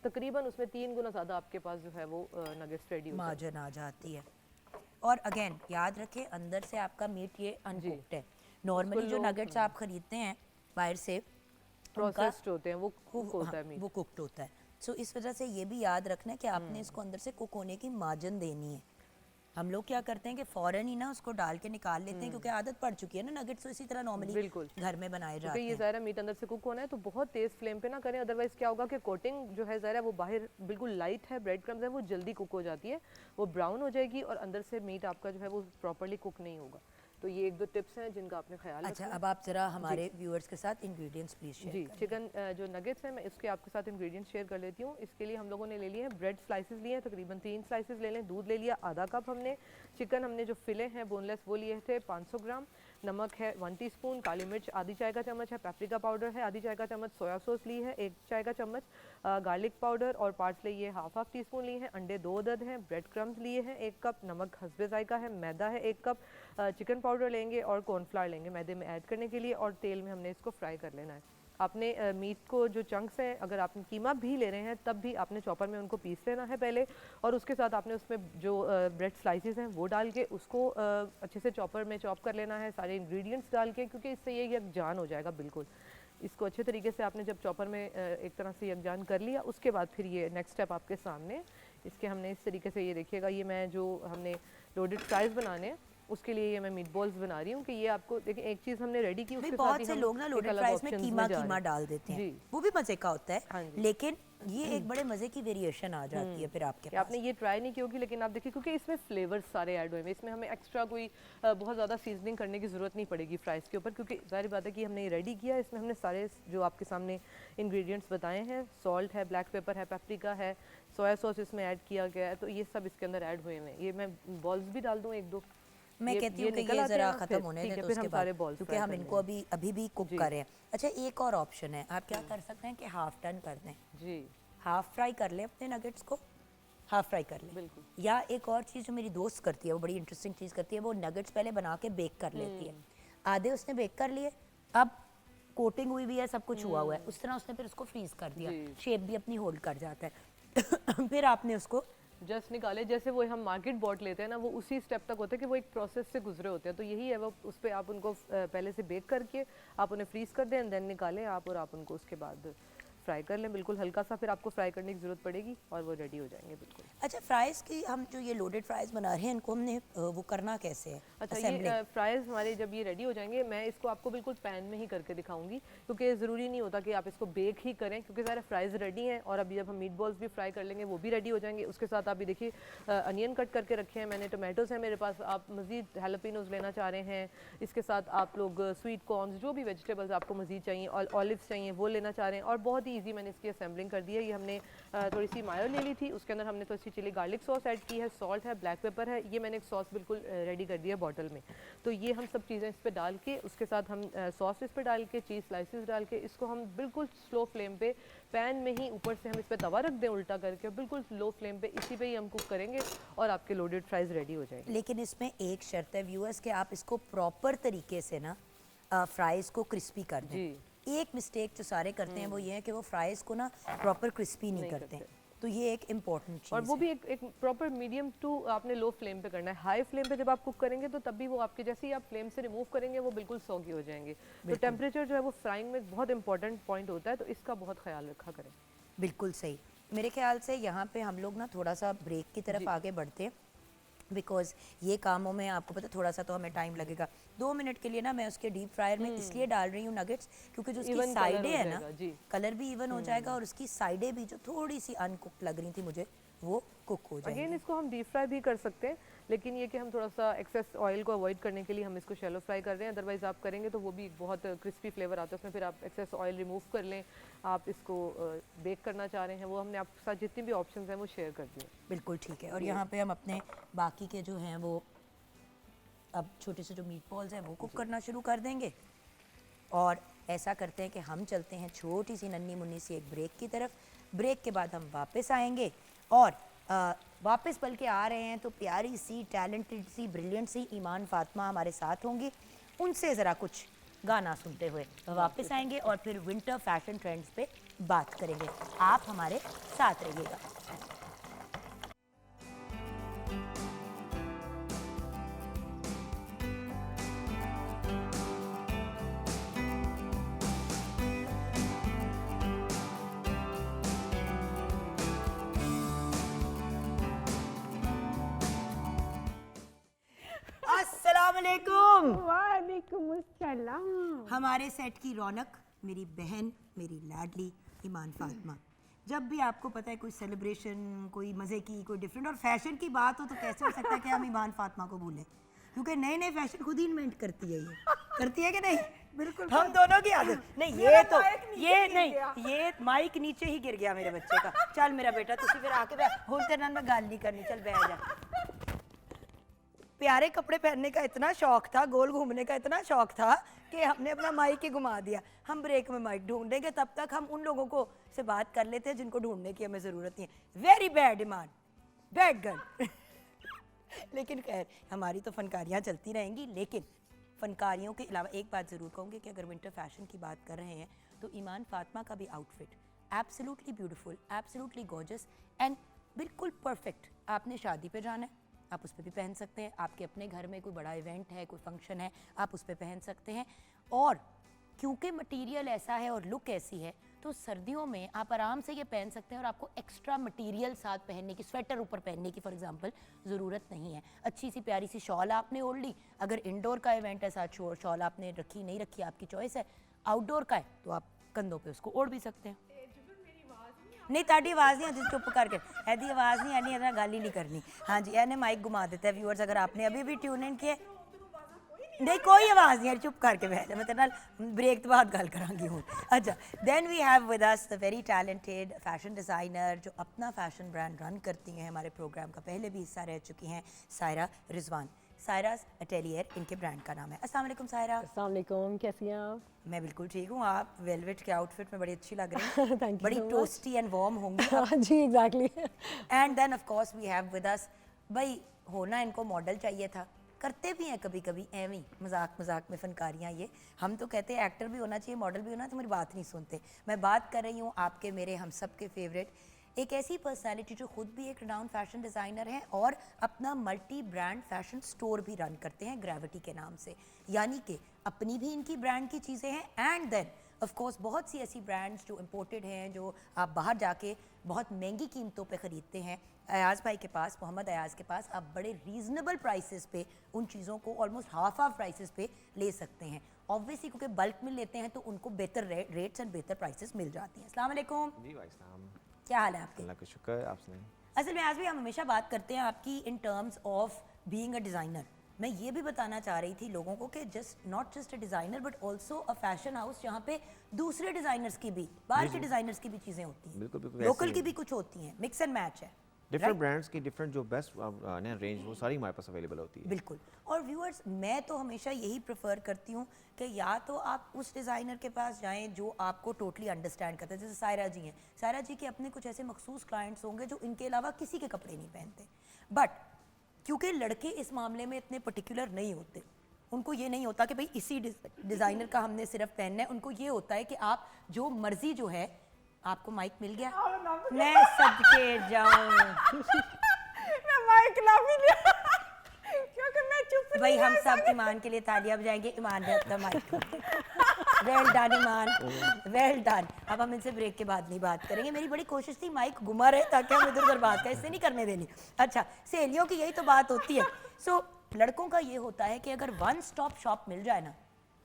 Speaker 2: तकरीबन उसमें 3 गुना ज़्यादा आपके पास जो है वो नगेट्स रेडी हो जाते हैं।
Speaker 1: मार्जिन आ जाती है। और अगेन याद रखें, अंदर से आपका मीट ये अनकुक्ड है। नॉर्मली जो नगेट्स आप खरीदते हैं बाहर से,
Speaker 2: प्रोसेस्ड होते हैं, वो कुक होता है
Speaker 1: हाँ,
Speaker 2: मीट।
Speaker 1: वो कुक्ड होता है। सो इस वजह से ये भी याद रखना है कि आपने इसको अंदर से कुक होने की मार्जिन देनी है। हम लोग क्या करते हैं कि फ़ौरन ही ना उसको डाल के निकाल लेते हैं, क्योंकि आदत पड़ चुकी है ना नगेट्स तो इसी तरह नॉर्मली
Speaker 2: बिल्कुल।
Speaker 1: घर में बनाए
Speaker 2: क्योंकि
Speaker 1: जाते
Speaker 2: ये
Speaker 1: हैं।
Speaker 2: ज़ाहिर है मीट अंदर से कुक होना है, तो बहुत तेज़ फ्लेम पे ना करें, अदरवाइज़ क्या होगा कि कोटिंग जो है ज़ाहिर है वो बाहर बिल्कुल लाइट है, ब्रेड क्रम्स है, वो जल्दी कुक हो जाती है, वो ब्राउन हो जाएगी और अंदर से मीट आपका जो है वो प्रॉपर्ली कुक नहीं होगा। तो ये एक दो टिप्स हैं जिनका आपने ख्याल
Speaker 1: अच्छा,
Speaker 2: रखना है।
Speaker 1: अब आप ज़रा हमारे व्यूअर्स के साथ इंग्रेडिएंट्स प्लीज़ शेयर
Speaker 2: जी,
Speaker 1: करें।
Speaker 2: चिकन जो नगेट्स हैं मैं इसके आपके साथ इंग्रेडिएंट्स शेयर कर लेती हूँ। इसके लिए हम लोगों ने ले लिए हैं ब्रेड स्लाइसेस लिए हैं, तकरीबन 3 स्लाइसेस ले लें, दूध ले लिया आधा कप हमने, चिकन हमने जो फिले हैं बोनलेस वो लिए थे 500 ग्राम, नमक है 1 टीस्पून, काली मिर्च आधी चाय का चम्मच है, पेपरिका पाउडर है आधी चाय का चम्मच, सोया सॉस ली है 1 चाय का चम्मच, गार्लिक पाउडर और पार्सले ये हाफ टीस्पून लिए हैं, अंडे 2 अदद हैं, ब्रेड क्रम्स लिए हैं 1 कप, नमक हस्बे जायका है, मैदा है 1 कप, चिकन पाउडर लेंगे और कॉर्नफ्लावर लेंगे मैदे में ऐड करने के लिए, और तेल में हमने इसको फ्राई कर लेना है। आपने मीट को जो चंक्स हैं, अगर आप कीमा भी ले रहे हैं तब भी आपने चॉपर में उनको पीस लेना है पहले, और उसके साथ आपने उसमें जो ब्रेड स्लाइसेस हैं वो डाल के उसको अच्छे से चॉपर में चॉप कर लेना है सारे इंग्रेडिएंट्स डाल के, क्योंकि इससे ये यकजान हो जाएगा बिल्कुल। इसको अच्छे तरीके से आपने जब चॉपर में एक तरह से यकजान कर लिया, उसके बाद फिर ये नेक्स्ट स्टेप आपके सामने। इसके हमने इस तरीके से ये देखिएगा, ये मैं जो हमने लोडेड फ्राइज बनाने हैं उसके लिए ये मैं मीट बॉल्स बना रही हूँ कि ये आपको देखिए एक चीज़ हमने रेडी की,
Speaker 1: भाई
Speaker 2: उसके साथ
Speaker 1: बहुत
Speaker 2: ही
Speaker 1: से
Speaker 2: हम
Speaker 1: लोग ना
Speaker 2: एक
Speaker 1: लोडेड
Speaker 2: अलग
Speaker 1: फ्राइज में
Speaker 2: options
Speaker 1: कीमा
Speaker 2: जा रहे
Speaker 1: कीमा
Speaker 2: हैं।
Speaker 1: डाल देते हैं,
Speaker 2: जी।
Speaker 1: वो भी मज़े का होता
Speaker 2: हाँ
Speaker 1: है,
Speaker 2: जी।
Speaker 1: लेकिन ये एक बड़े मज़े की वेरिएशन आ जाती है फिर आपके
Speaker 2: कि
Speaker 1: पास।
Speaker 2: आपने ये ट्राई नहीं की होगी, लेकिन आप देखिए क्योंकि इसमें फ्लेवर्स सारे ऐड हुए हैं, इसमें हमें एक्स्ट्रा कोई बहुत ज़्यादा सीजनिंग करने की ज़रूरत नहीं पड़ेगी फ्राइज़ के ऊपर, क्योंकि जाहिर बात है कि हमने ये रेडी किया, इसमें हमने सारे जो आपके सामने इंग्रेडिएंट्स बताए हैं, सॉल्ट है, ब्लैक पेपर है, पेपरिका है, सोया सॉस इसमें ऐड किया गया है, तो ये सब इसके अंदर ऐड हुए हैं। ये मैं बॉल्स भी डाल दूँ 1-2?
Speaker 1: मैं कहती हूँ कि
Speaker 2: निकल
Speaker 1: ये
Speaker 2: आते
Speaker 1: ज़रा
Speaker 2: हैं
Speaker 1: ख़त्म
Speaker 2: फिर,
Speaker 1: होने
Speaker 2: ठीक
Speaker 1: दें
Speaker 2: है,
Speaker 1: तो
Speaker 2: फिर
Speaker 1: उसके
Speaker 2: हम
Speaker 1: बाद,
Speaker 2: सारे balls
Speaker 1: क्योंकि
Speaker 2: fry
Speaker 1: हम
Speaker 2: कर
Speaker 1: इनको अभी भी कुक
Speaker 2: जी।
Speaker 1: कर रहे हैं। अच्छा, एक और ऑप्शन है, आप क्या कर सकते हैं कि हाफ टर्न कर दें,
Speaker 2: जी
Speaker 1: हाफ फ्राई कर लें अपने नगेट्स को, हाफ फ्राई कर लें।
Speaker 2: बिल्कुल।
Speaker 1: या एक और चीज़ जो मेरी दोस्त करती है, वो बड़ी इंटरेस्टिंग चीज़ करती है, वो नगेट्स पहले बना के बेक कर लेती है। आधे उसने बेक कर लिए, अब कोटिंग हुई भी है, सब कुछ हुआ हुआ है, उस तरह उसने फिर उसको फ्रीज कर दिया,
Speaker 2: जी।
Speaker 1: शेप भी अपनी होल्ड कर जाता है। फिर आपने उसको
Speaker 2: जस्ट निकाले, जैसे वो हम मार्केट बॉट लेते हैं ना, वो उसी स्टेप तक होते हैं कि वो एक प्रोसेस से गुजरे होते हैं, तो यही है वो, उस पर आप उनको पहले से बेक करके आप उन्हें फ्रीज कर दें, देन निकालें आप, और आप उनको उसके बाद फ्राई कर लें, बिल्कुल हल्का सा फिर आपको फ्राई करने की ज़रूरत पड़ेगी और वो रेडी हो जाएंगे बिल्कुल।
Speaker 1: अच्छा, फ्राइज़ की हम जो ये लोडेड फ्राइज़ बना रहे हैं, इनको हमने वो करना कैसे है?
Speaker 2: अच्छा,
Speaker 1: Assembling?
Speaker 2: ये फ्राइज़ हमारे जब ये रेडी हो जाएंगे, मैं इसको आपको बिल्कुल पैन में ही करके दिखाऊंगी, क्योंकि ज़रूरी नहीं होता कि आप इसको बेक ही करें, क्योंकि सारे फ्राइज़ रेडी हैं और अभी जब हम मीट बॉल्स भी फ्राई कर लेंगे वो भी रेडी हो जाएंगे। उसके साथ आप भी देखिए अनियन कट करके रखे हैं मैंने, टोमेटोज़ हैं मेरे पास, आप मज़ीद हैलोपिनोज लेना चाह रहे हैं, इसके साथ आप लोग स्वीट कॉर्न्स, जो भी वेजिटेबल्स आपको मज़ीद चाहिए, और ऑलिव्स चाहिए वो लेना चाह रहे हैं, और बहुत ही ईजी मैंने इसकी असेंबलिंग कर दी है। ये हमने थोड़ी सी मायो ले ली थी, उसके अंदर हमने थोड़ी सी चिली गार्लिक सॉस ऐड की है, सॉल्ट है, ब्लैक पेपर है, ये मैंने एक सॉस बिल्कुल रेडी कर दी है बॉटल में। तो ये हम सब चीज़ें इस पर डाल के, उसके साथ हम सॉस इस पर डाल के, चीज़ स्लाइसेस डाल के, इसको हम बिल्कुल स्लो फ्लेम पे पैन में ही ऊपर से हम इस पर तवा रख दें उल्टा करके, बिल्कुल लो फ्लेम पे इसी पे ही हम कुक करेंगे और आपके लोडेड फ्राइज रेडी हो जाएंगे।
Speaker 1: लेकिन इसमें एक शर्त है व्यूअर्स कि आप इसको प्रॉपर तरीके से ना फ्राइज़ को क्रिस्पी कर दें।
Speaker 2: जी।
Speaker 1: एक मिस्टेक जो सारे करते हैं वो ये है कि वो फ्राइज़ को ना प्रॉपर क्रिस्पी नहीं करते, तो ये एक इम्पॉर्टेंट चीज़
Speaker 2: और वो
Speaker 1: है।
Speaker 2: भी एक प्रॉपर मीडियम टू आपने लो फ्लेम पे करना है। हाई फ्लेम पे जब आप कुक करेंगे तो तब भी वो आपके, जैसे ही आप फ्लेम से रिमूव करेंगे वो बिल्कुल सॉगी हो जाएंगे। तो टेम्परेचर जो है वो फ्राइंग में बहुत इंपॉर्टेंट पॉइंट होता है, तो इसका बहुत ख्याल रखा करें।
Speaker 1: बिल्कुल सही। मेरे ख्याल से यहाँ पे हम लोग ना थोड़ा सा ब्रेक की तरफ आगे बढ़ते हैं, बिकॉज ये कामों में आपको पता थोड़ा सा तो हमें टाइम लगेगा। 2 मिनट के लिए ना मैं उसके डीप फ्रायर में इसलिए डाल रही हूँ नगेट्स, क्योंकि जो उसकी
Speaker 2: Even colour
Speaker 1: साइडें
Speaker 2: हो
Speaker 1: है ना,
Speaker 2: जाएगा, जी।
Speaker 1: कलर भी इवन हो जाएगा और उसकी साइडें भी जो थोड़ी सी अनकुक्ड लग रही थी मुझे, वो कुक हो जाएंगी।
Speaker 2: अगेन इसको हम डीप फ्राई भी कर सकते हैं, लेकिन ये कि हम थोड़ा सा एक्सेस ऑयल को अवॉइड करने के लिए हम इसको शैलो फ्राई कर रहे हैं, अदरवाइज आप करेंगे तो वो भी बहुत क्रिस्पी फ्लेवर आता है उसमें, फिर आप एक्सेस ऑयल रिमूव कर लें। आप इसको बेक करना चाह रहे हैं, वो हमने आपके साथ जितनी भी ऑप्शंस हैं वो शेयर कर दिए।
Speaker 1: बिल्कुल ठीक है। और यहाँ पे हम अपने बाकी के जो हैं वो अब छोटे से जो मीट बॉल्स हैं वो कुक करना शुरू कर देंगे, और ऐसा करते हैं कि हम चलते हैं छोटी सी नन्ही मुन्नी सी एक ब्रेक की तरफ। ब्रेक के बाद हम वापस आएंगे, और वापस बल्कि आ रहे हैं तो प्यारी सी, टैलेंटेड सी, ब्रिलियंट सी ईमान फातिमा हमारे साथ होंगी, उनसे ज़रा कुछ गाना सुनते हुए वापस आएंगे और फिर विंटर फैशन ट्रेंड्स पे बात करेंगे। आप हमारे साथ रहिएगा। वालेकुम।
Speaker 3: वालेकुम अस्सलाम।
Speaker 1: हमारे सेट की रौनक, मेरी बहन, मेरी लाडली ईमान फातिमा। जब भी आपको पता है कोई सेलिब्रेशन, कोई मज़े की, कोई डिफरेंट और फैशन की बात हो तो कैसे हो सकता है कि हम ईमान फातिमा को भूलें, क्योंकि नए नए फैशन खुद ही इन्वेंट करती है। ये करती है कि नहीं? बिल्कुल हम दोनों की आदत नहीं। ये तो ये नहीं, ये माइक नीचे ही गिर गया मेरे बच्चे का। चल मेरा बेटा तुझे फिर आके बैठ, हुन तेरे नाल मैं गल नहीं करनी, चल बैठ जा। प्यारे कपड़े पहनने का इतना शौक था, गोल घूमने का इतना शौक था कि हमने अपना माइक ही घुमा दिया। हम ब्रेक में माइक ढूंढेंगे, तब तक हम उन लोगों को से बात कर लेते हैं जिनको ढूंढने की हमें ज़रूरत नहीं है। वेरी बैड ईमान, बैड गर्ल। लेकिन खैर हमारी तो फनकारियाँ चलती रहेंगी, लेकिन फनकारियों के अलावा एक बात ज़रूर कहूँगी कि अगर विंटर फैशन की बात कर रहे हैं तो ईमान फातिमा का भी outfit absolutely beautiful, absolutely gorgeous and बिल्कुल परफेक्ट। आपने शादी पे जाना है, आप उस पर भी पहन सकते हैं। आपके अपने घर में कोई बड़ा इवेंट है, कोई फंक्शन है, आप उस पर पहन सकते हैं। और क्योंकि मटेरियल ऐसा है और लुक ऐसी है, तो सर्दियों में आप आराम से ये पहन सकते हैं और आपको एक्स्ट्रा मटेरियल साथ पहनने की, स्वेटर ऊपर पहनने की फॉर एग्जांपल ज़रूरत नहीं है। अच्छी सी प्यारी सी शॉल आपने ओढ़ ली। अगर इंडोर का इवेंट है, साथ शॉल आपने रखी नहीं रखी आपकी चॉइस है। आउटडोर का है तो आप कंधों पे उसको ओढ़ भी सकते हैं। नहीं ताड़ी आवाज़ नहीं आती, चुप करके ऐसी आवाज़ नहीं आनी, ऐसा गल ही नहीं करनी। हाँ जी, एने माइक घुमा देता है। व्यूअर्स अगर आपने अभी भी ट्यून इन किए, नहीं कोई आवाज़ नहीं है, चुप करके बैठ जा, मैं तेरे नाल ब्रेक तो बाद गल करांगी हूँ। अच्छा, then we have with us the very talented fashion designer जो अपना फैशन ब्रांड रन करती हैं, हमारे प्रोग्राम का पहले भी हिस्सा रह चुकी हैं, सायरा रिजवान। सायरास अटेलियर इनके ब्रांड का नाम है। अस्सलाम वालेकुम सायरा।
Speaker 3: अस्सलाम वालेकुम, कैसी हैं आप?
Speaker 1: मैं बिल्कुल ठीक हूँ। आप वेलवेट के आउटफिट में बड़ी अच्छी लग रही हैं।
Speaker 3: Thank you
Speaker 1: बड़ी
Speaker 3: so much.
Speaker 1: Toasty and warm होंगी।
Speaker 3: हाँ जी, exactly.
Speaker 1: And then of course we have with us, भाई होना इनको मॉडल चाहिए था, करते भी हैं कभी कभी एवं ही मजाक मजाक में फनकारियाँ। ये हम तो कहते हैं एक्टर भी होना चाहिए, मॉडल भी होना, तो मेरी बात नहीं सुनते। मैं बात कर रही हूँ आपके, मेरे, हम सब के फेवरेट, एक ऐसी पर्सनालिटी जो खुद भी एक रिनाउंड फैशन डिज़ाइनर हैं और अपना मल्टी ब्रांड फैशन स्टोर भी रन करते हैं ग्रेविटी के नाम से। यानी कि अपनी भी इनकी ब्रांड की चीज़ें हैं एंड देन ऑफ कोर्स बहुत सी ऐसी ब्रांड्स जो इम्पोर्टेड हैं, जो आप बाहर जाके बहुत महंगी कीमतों पे ख़रीदते हैं। अयाज़ भाई के पास, मोहम्मद अयाज़ के पास आप बड़े रीज़नेबल प्राइसेस पे उन चीज़ों को ऑलमोस्ट हाफ प्राइसेस पे ले सकते हैं। ऑब्वियसली क्योंकि बल्क में लेते हैं तो उनको बेहतर रेट्स एंड बेहतर प्राइसेस मिल जाती हैं। अस्सलाम वालेकुम
Speaker 4: जी भाई साहब,
Speaker 1: क्या हाल है आपके?
Speaker 4: अल्लाह का शुक्र है। आपसे
Speaker 1: असल में आज भी हम हमेशा बात करते हैं आपकी in terms of being a designer. मैं ये भी बताना चाह रही थी लोगों को कि just not just a designer but also a fashion house जहाँ पे दूसरे डिज़ाइनर्स की भी, बाहर के डिज़ाइनर्स की भी चीज़ें होती हैं,
Speaker 4: बिल्कुल बिल्कुल
Speaker 1: लोकल
Speaker 4: वैसे
Speaker 1: की भी कुछ होती हैं, मिक्स एंड मैच है।
Speaker 4: डिफरेंट ब्रांड्स की डिफरेंट जो बेस्ट रेंज वो सारी हमारे पास अवेलेबल होती है।
Speaker 1: बिल्कुल। और व्यूअर्स मैं तो हमेशा यही प्रेफर करती हूँ कि या तो आप उस डिज़ाइनर के पास जाएं जो आपको टोटली अंडरस्टैंड करता है। जैसे सायरा जी हैं, सायरा जी के अपने कुछ ऐसे मखसूस क्लाइंट्स होंगे जो इनके अलावा किसी के कपड़े नहीं पहनते, बट क्योंकि लड़के इस मामले में इतने पर्टिकुलर नहीं होते, उनको ये नहीं होता कि भाई इसी डिज़ाइनर का हमने सिर्फ पहनना है। उनको ये होता है कि आप जो मर्जी जो है, आपको माइक मिल गया, मैं सदके जाऊं,
Speaker 3: मैं माइक ला भी लिया क्योंकि मैं चुप
Speaker 1: भाई हम सब ईमान के लिए तालियां बजाएंगे। ईमान ने अपना माइक, वेल डन ईमान, वेल डन। अब हम इनसे ब्रेक के बाद नहीं बात करेंगे। मेरी बड़ी कोशिश थी माइक घुमा रहे ताकि हम इधर उधर बात करें, इससे नहीं करने देनी। अच्छा, सहेलियों की यही तो बात होती है। सो लड़कों का ये होता है कि अगर वन स्टॉप शॉप मिल जाए ना,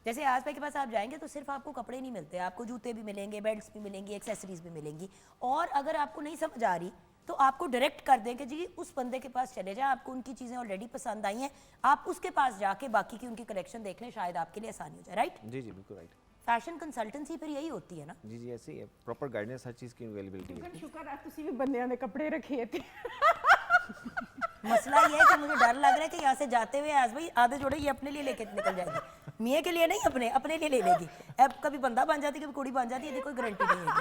Speaker 1: जैसे आज भाई के पास आप जाएंगे तो सिर्फ आपको कपड़े नहीं मिलते, आपको जूते भी मिलेंगे, बेल्ट्स भी मिलेंगी, एक्सेसरीज भी मिलेंगी। और अगर आपको नहीं समझ आ रही तो आपको डायरेक्ट कर दें कि जी उस बंदे के पास चले जाएं, आपको उनकी चीज़ें ऑलरेडी पसंद आई हैं, आप उसके पास जाके बाकी की उनकी कलेक्शन देख लें, शायद आपके लिए आसानी हो जाए। राइट?
Speaker 4: जी जी बिल्कुल राइट।
Speaker 1: फैशन कंसल्टेंसी फिर यही होती है ना?
Speaker 4: जी जी ऐसे ही है, प्रॉपर गाइडेंस हर चीज़ की अवेलेबिलिटी है।
Speaker 3: शुक्र है तुसी भी बंदियां ने कपड़े रखे थे।
Speaker 1: मसला ये है कि मुझे डर लग रहा है कि यहाँ से जाते हुए आज भाई आधे जोड़े ये अपने लिए लेके निकल जाएगी, मियाँ के लिए नहीं, अपने अपने लिए ले लेगी। अब कभी बंदा बन जाती है, कभी कुड़ी बन जाती है, कोई गारंटी नहीं है।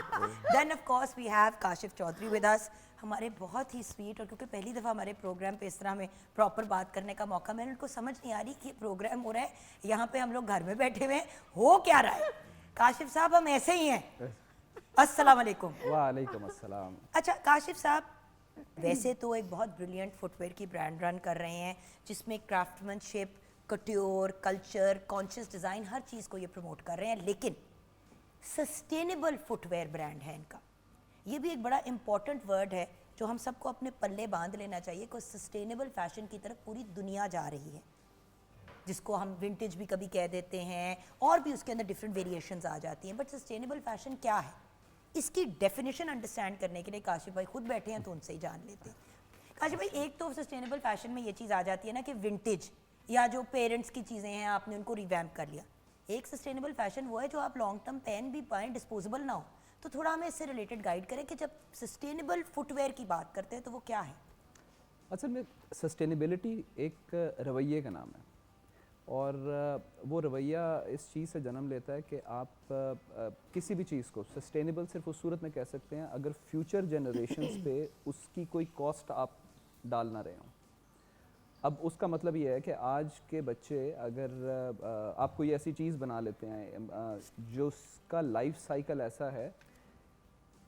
Speaker 1: Then of course we have Kashif Chaudhry with us, हमारे बहुत ही स्वीट, और क्योंकि पहली दफ़ा हमारे प्रोग्राम पे इस तरह हमें प्रॉपर बात करने का मौका मिला, उनको समझ नहीं आ रही कि प्रोग्राम हो रहा है, यहाँ पे हम लोग घर में बैठे हुए हैं, हो क्या रहा है। काशिफ साहब हम ऐसे ही हैं। अस्सलाम वालेकुम।
Speaker 5: वालेकुम अस्सलाम।
Speaker 1: अच्छा काशिफ साहब, वैसे तो एक बहुत ब्रिलियंट फुटवेयर की ब्रांड रन कर रहे हैं जिसमें craftsmanship, couture, culture, conscious design, हर चीज़ को ये प्रमोट कर रहे हैं, लेकिन सस्टेनेबल फुटवेयर ब्रांड है इनका। ये भी एक बड़ा इंपॉर्टेंट वर्ड है जो हम सबको अपने पल्ले बांध लेना चाहिए कि सस्टेनेबल फैशन की तरफ पूरी दुनिया जा रही है। जिसको हम विंटेज भी कभी कह देते हैं, और भी उसके अंदर डिफरेंट वेरिएशंस आ जाती हैं। बट सस्टेनेबल फैशन क्या है, इसकी डेफिनेशन अंडरस्टैंड करने के लिए काशिफ भाई खुद बैठे हैं, तो उनसे ही जान लेते हैं। काशिफ भाई, एक तो सस्टेनेबल फैशन में ये चीज़ आ जाती है ना कि विंटेज या जो पेरेंट्स की चीज़ें हैं आपने उनको रिवैम्प कर लिया। एक सस्टेनेबल फैशन वो है जो आप लॉन्ग टर्म पहन भी पाएँ, डिस्पोजेबल ना हो। तो थोड़ा हमें इससे रिलेटेड गाइड करें कि जब सस्टेनेबल फुटवेयर की बात करते हैं तो वो क्या है?
Speaker 5: असल में सस्टेनेबिलिटी एक रवैये का नाम है, और वो रवैया इस चीज़ से जन्म लेता है कि आप किसी भी चीज़ को सस्टेनेबल सिर्फ उस सूरत में कह सकते हैं अगर फ्यूचर जनरेशन्स पे उसकी कोई कॉस्ट आप डाल ना रहे हों। अब उसका मतलब ये है कि आज के बच्चे अगर आप कोई ऐसी चीज़ बना लेते हैं जो उसका लाइफ साइकिल ऐसा है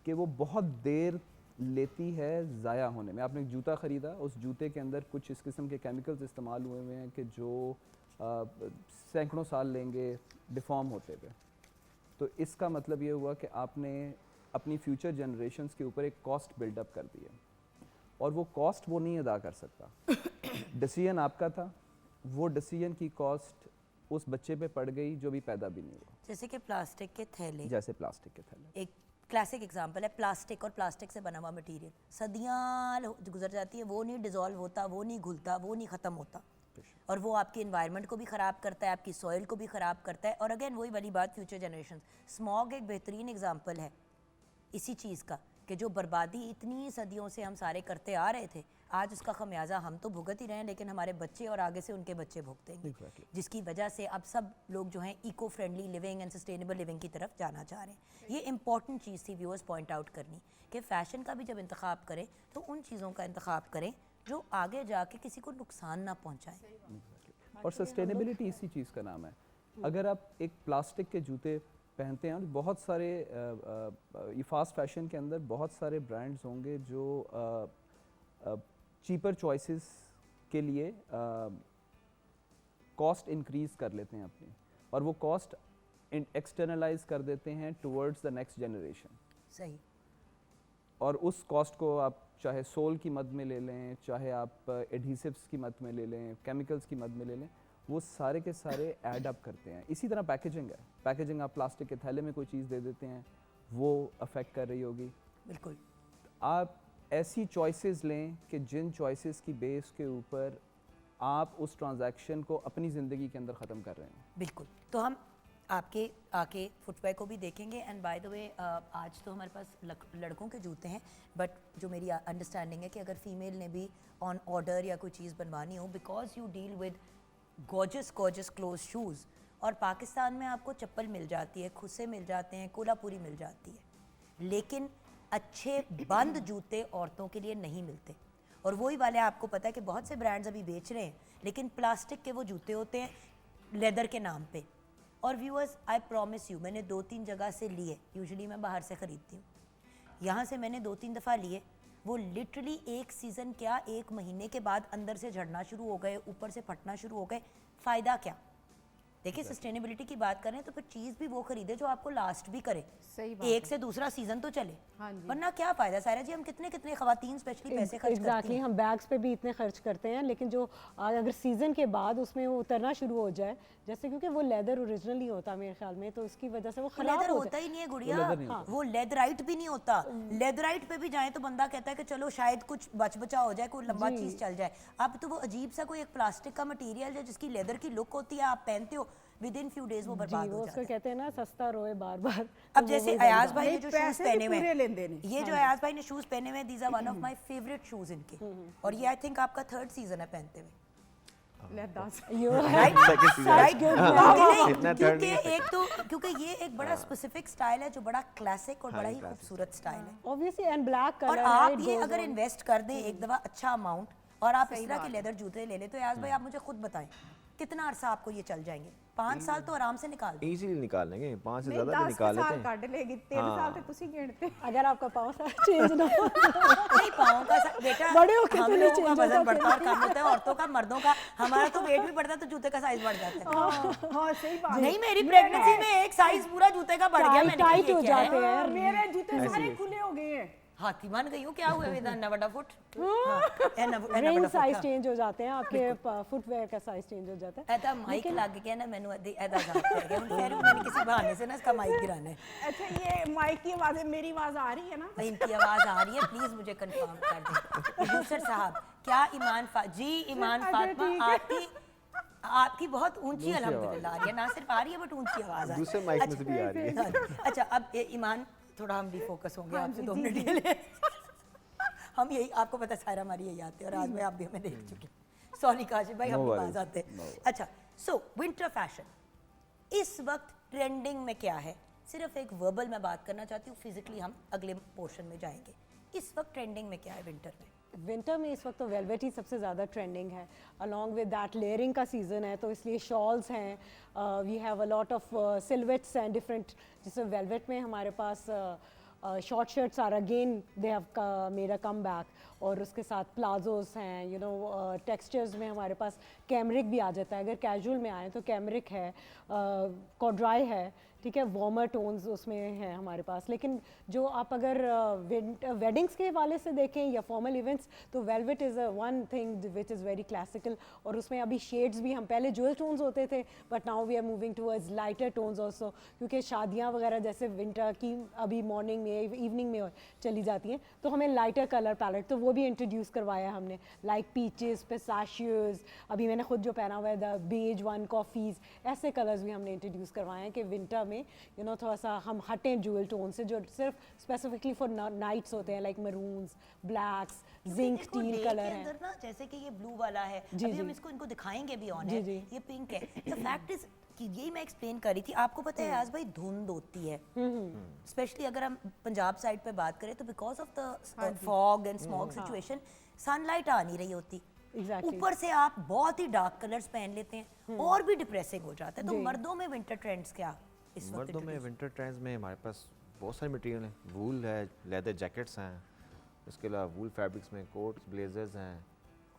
Speaker 5: कि वो बहुत देर लेती है ज़ाया होने में। आपने एक जूता ख़रीदा, उस जूते के अंदर कुछ इस किस्म के केमिकल्स इस्तेमाल हुए हुए हैं कि जो सैकड़ों साल लेंगे डिफ़ॉर्म होते हुए। तो इसका मतलब ये हुआ कि आपने अपनी फ्यूचर जनरेशन्स के ऊपर एक कॉस्ट बिल्डअप कर दी है, और वो कॉस्ट वो नहीं अदा कर सकता। डिसीजन आपका था, वो डिसीजन की कॉस्ट उस बच्चे पे पड़ गई जो भी पैदा भी नहीं हुआ।
Speaker 1: जैसे कि प्लास्टिक के थैले,
Speaker 5: जैसे प्लास्टिक के थैले
Speaker 1: एक क्लासिक एग्जांपल है। प्लास्टिक और प्लास्टिक से बना हुआ मटेरियल सदियां गुजर जाती है, वो नहीं डिज़ोल्व होता, वो नहीं घुलता, वो नहीं ख़त्म होता, और वो आपकी इन्वायरमेंट को भी ख़राब करता है, आपकी सॉइल को भी ख़राब करता है। और अगेन वही वाली बात, फ्यूचर जनरेशन। स्मॉग एक बेहतरीन एग्जांपल है इसी चीज़ का कि जो बर्बादी इतनी सदियों से हम सारे करते आ रहे थे, आज उसका खमियाजा हम तो भुगत ही रहे हैं, लेकिन हमारे बच्चे और आगे से उनके बच्चे भुगतेंगे। जिसकी वजह से अब सब लोग जो हैं eco friendly living and sustainable living की तरफ जाना चाह रहे हैं। ये इंपॉर्टेंट चीज़ थी व्यूअर्स पॉइंट आउट करनी कि फ़ैशन का भी जब इंतखाब करें तो उन चीज़ों का इंतखाब करें जो आगे जाके किसी को नुकसान ना पहुँचाएँ।
Speaker 5: और सस्टेनेबिलिटी इसी चीज़ का नाम है। अगर आप एक प्लास्टिक के जूते पहनते हैं, बहुत सारे ये फास्ट फैशन के अंदर बहुत सारे ब्रांड्स होंगे जो चीपर चॉइसेस के लिए कॉस्ट इंक्रीज़ कर लेते हैं अपनी, और वो कॉस्ट एक्सटर्नलाइज कर देते हैं टुवर्ड्स द नेक्स्ट जनरेशन।
Speaker 1: सही।
Speaker 5: और उस कॉस्ट को आप चाहे सोल की मद में ले लें, चाहे आप एडहेसिव्स की मद में ले लें, केमिकल्स की मद में ले लें, वो सारे के सारे ऐड अप करते हैं। इसी तरह पैकेजिंग है। पैकेजिंग आप प्लास्टिक के थैले में कोई चीज़ दे देते हैं, वो अफेक्ट कर रही होगी।
Speaker 1: बिल्कुल।
Speaker 5: आप ऐसी चॉइसेस लें कि जिन चॉइसेस की बेस के ऊपर आप उस ट्रांजैक्शन को अपनी ज़िंदगी के अंदर ख़त्म कर रहे हैं।
Speaker 1: बिल्कुल। तो हम आपके आके फुटवेयर को भी देखेंगे। एंड बाय द वे आज तो हमारे पास लड़कों के जूते हैं, बट जो मेरी अंडरस्टैंडिंग है कि अगर फीमेल ने भी ऑन ऑर्डर या कोई चीज़ बनवानी हो, because you deal with gorgeous close shoes, और पाकिस्तान में आपको चप्पल मिल जाती है, खुद से मिल जाते हैं, कोल्हापुरी मिल जाती है, लेकिन अच्छे बंद जूते औरतों के लिए नहीं मिलते। और वही वाले आपको पता है कि बहुत से ब्रांड्स अभी बेच रहे हैं, लेकिन प्लास्टिक के वो जूते होते हैं लेदर के नाम पे। और व्यूअर्स, आई प्रॉमिस यू, मैंने 2-3 जगह से लिए, यूजुअली मैं बाहर से ख़रीदती हूँ, यहाँ से मैंने 2-3 दफ़ा लिए, वो लिटरली एक सीज़न क्या 1 महीने के बाद अंदर से झड़ना शुरू हो गए, ऊपर से फटना शुरू हो गए। फ़ायदा क्या? देखिए, सस्टेनेबिलिटी की बात करें तो फिर चीज़ भी वो खरीदे जो आपको लास्ट भी करे,
Speaker 3: सही बात
Speaker 1: एक से दूसरा सीजन तो चले।
Speaker 3: हाँ जी।
Speaker 1: वरना क्या फ़ायदा? सायरा जी, हम कितने कितने ख़वातीन स्पेशली पैसे खर्च करती हैं।
Speaker 6: हम बैग्स पे भी इतने खर्च करते हैं, लेकिन जो अगर सीज़न के बाद उसमें वो उतरना शुरू हो जाए, जैसे क्योंकि वो लेदर ओरिजिनल नहीं होता मेरे ख्याल में, तो उसकी वजह से वो खराब
Speaker 1: लेदर होता ही नहीं है गुड़िया, वो लेदराइट भी नहीं होता। लेदराइट पे भी जाए तो बंदा कहता है कि चलो शायद कुछ बचा हो जाए, कोई लंबा चीज़ चल जाए। अब तो वो अजीब सा कोई एक प्लास्टिक का मटीरियल है जिसकी लेदर की लुक होती है, आप पहनते हो, विद इन फ्यू डेज वो बर्बाद हो जाता है।
Speaker 6: कहते हैं ना, सस्ता रोए बार बार।
Speaker 1: अब जैसे अयाज भाई ने जो शूज पहने हुए हैं,
Speaker 3: हैं,
Speaker 1: ये जो अयाज भाई ने शूज पहने हुए हैं, these are one of my favourite shoes इनके, और ये आई थिंक आपका 3rd सीजन है पहनते हुए। क्योंकि ये एक बड़ा स्पेसिफिक स्टाइल है जो बड़ा क्लासिक और बड़ा ही खूबसूरत स्टाइल है।
Speaker 6: Obviously, and black colour.
Speaker 1: और आप ये अगर इन्वेस्ट कर दें एक दफ़ा अच्छा अमाउंट, और आप इस तरह के लेदर जूते ले लें, तो अयाज भाई आप मुझे खुद बताएं कितना अरसा आपको ये चल जाएंगे? 5 साल तो आराम से निकाल दें।
Speaker 4: इजीली निकाल लेंगे, 5 से ज़्यादा भी निकाल लेते हैं।
Speaker 3: ਕੱਢ लेगी 13 साल ਤੇ ਤੁਸੀਂ ਗਿਣते।
Speaker 6: अगर आपका पाँव चेंज ना हो।
Speaker 1: नहीं, पाँव का बेटा,
Speaker 6: बड़े होके
Speaker 1: हम
Speaker 6: तो नहीं
Speaker 1: लोगों का
Speaker 6: change
Speaker 1: वजन
Speaker 6: होता
Speaker 1: बढ़ता है और कम होता है, औरतों का, मर्दों का। हमारा तो वेट भी बढ़ता है तो जूते का साइज बढ़ जाता है।
Speaker 3: हाँ सही बात।
Speaker 1: नहीं, मेरी प्रेगनेंसी में एक साइज पूरा जूते का बढ़ गया। मैंने
Speaker 6: टाइट हो जाते हैं।
Speaker 3: मेरे जूते सारे खुले हो गए हैं।
Speaker 1: हाथी बन गई हूँ, क्या हुआ विदा नवड़ा फुट?
Speaker 6: रेंज साइज चेंज हो जाते हैं आपके, फुटवेयर का साइज चेंज हो जाता है।
Speaker 1: ऐसा माइक लग गया ना मैंने ऐसा जानते हैं कि फिर मैंने किसी बहाने से ना इसका माइक गिराना है।
Speaker 3: अच्छा ये माइक की आवाज़ है, मेरी आवाज़ आ रही है ना?
Speaker 1: इनकी आवाज़ आ रही है, प्लीज़ मुझे कंफर्म कर दें प्रोड्यूसर साहब। क्या जी ईमान फातिमा आपकी बहुत ऊंची अल्हम्दुलिल्लाह आ रही है, ना सिर्फ आ रही है बट ऊंची आवाज़ आ रही है।
Speaker 4: दूसरे माइक में से भी आ रही है।
Speaker 1: अच्छा अब ईमान थोड़ा हम भी फोकस होंगे आपसे 2 मिनट के लिए। हम यही, आपको पता है सारा हमारी यही आते हैं और आज में आप भी हमें देख चुके हैं। सॉरी काशिफ भाई, हम भी पास आते हैं। अच्छा सो विंटर फैशन इस वक्त ट्रेंडिंग में क्या है? सिर्फ एक वर्बल मैं बात करना चाहती हूँ, फिजिकली हम अगले पोर्शन में जाएंगे। इस वक्त ट्रेंडिंग में क्या है विंटर में?
Speaker 6: विंटर में इस वक्त तो वेलवेट ही सबसे ज़्यादा ट्रेंडिंग है, अलॉन्ग विद दैट लेयरिंग का सीज़न है तो इसलिए शॉल्स हैं, we have a lot of silhouettes and different, जैसे वेलवेट में हमारे पास short shirts are again they have made a come back, और उसके साथ प्लाजोस हैं, यू नो टेक्सचर्स में हमारे पास कैमरिक भी आ जाता है, अगर कैजुअल में आए तो कैमरिक है, कॉड्राई है, ठीक है, वार्मर टोन्स उसमें हैं हमारे पास। लेकिन जो आप अगर वेडिंग्स के हवाले से देखें या फॉर्मल इवेंट्स तो velvet is a one thing which is very classical, और उसमें अभी शेड्स भी, हम पहले ज्वेल टोन्स होते थे but now we are moving towards lighter tones also, क्योंकि शादियाँ वगैरह जैसे विंटर की अभी मॉर्निंग में इवनिंग में चली जाती हैं तो हमें लाइटर कलर पैलेट, तो वो भी इंट्रोड्यूस करवाया हमने, लाइक पीचेस, पिस्ताशियोज, अभी मैंने खुद जो पहना हुआ है द बेज वन, कॉफ़ीज़, ऐसे कलर्स भी हमने इंट्रोड्यूस करवाए हैं कि विंटर में यू नो थोड़ा सा हम हटें ज्वेल टोन से जो सिर्फ स्पेसिफिकली फॉर नाइट्स होते हैं, like maroons, blacks, zinc teal colour है
Speaker 1: ना, जैसे कि ये ब्लू वाला है, अभी हम इसको इनको दिखाएंगे भी ऑन है, ये पिंक है। द फैक्ट इज कि यही मैं एक्सप्लेन कर रही थी आपको, पता है आज भाई धुंध होती है, स्पेशली अगर हम पंजाब साइड पे बात करें तो because of the fog and smog situation sunlight आ नहीं रही होती, ऊपर से आप बहुत ही डार्क कलर्स पहन लेते हैं और भी डिप्रेसिंग हो जाता है। तो मर्दों में विंटर ट्रेंड्स क्या इस वक्त?
Speaker 4: मर्दों में विंटर ट्रेंड्स में हमारे पास बहुत सारे मटेरियल हैं, वूल है, लेदर जैकेट्स हैं, इसके अलावा वूल फैब्रिक्स में कोट्स, ब्लेजर्स हैं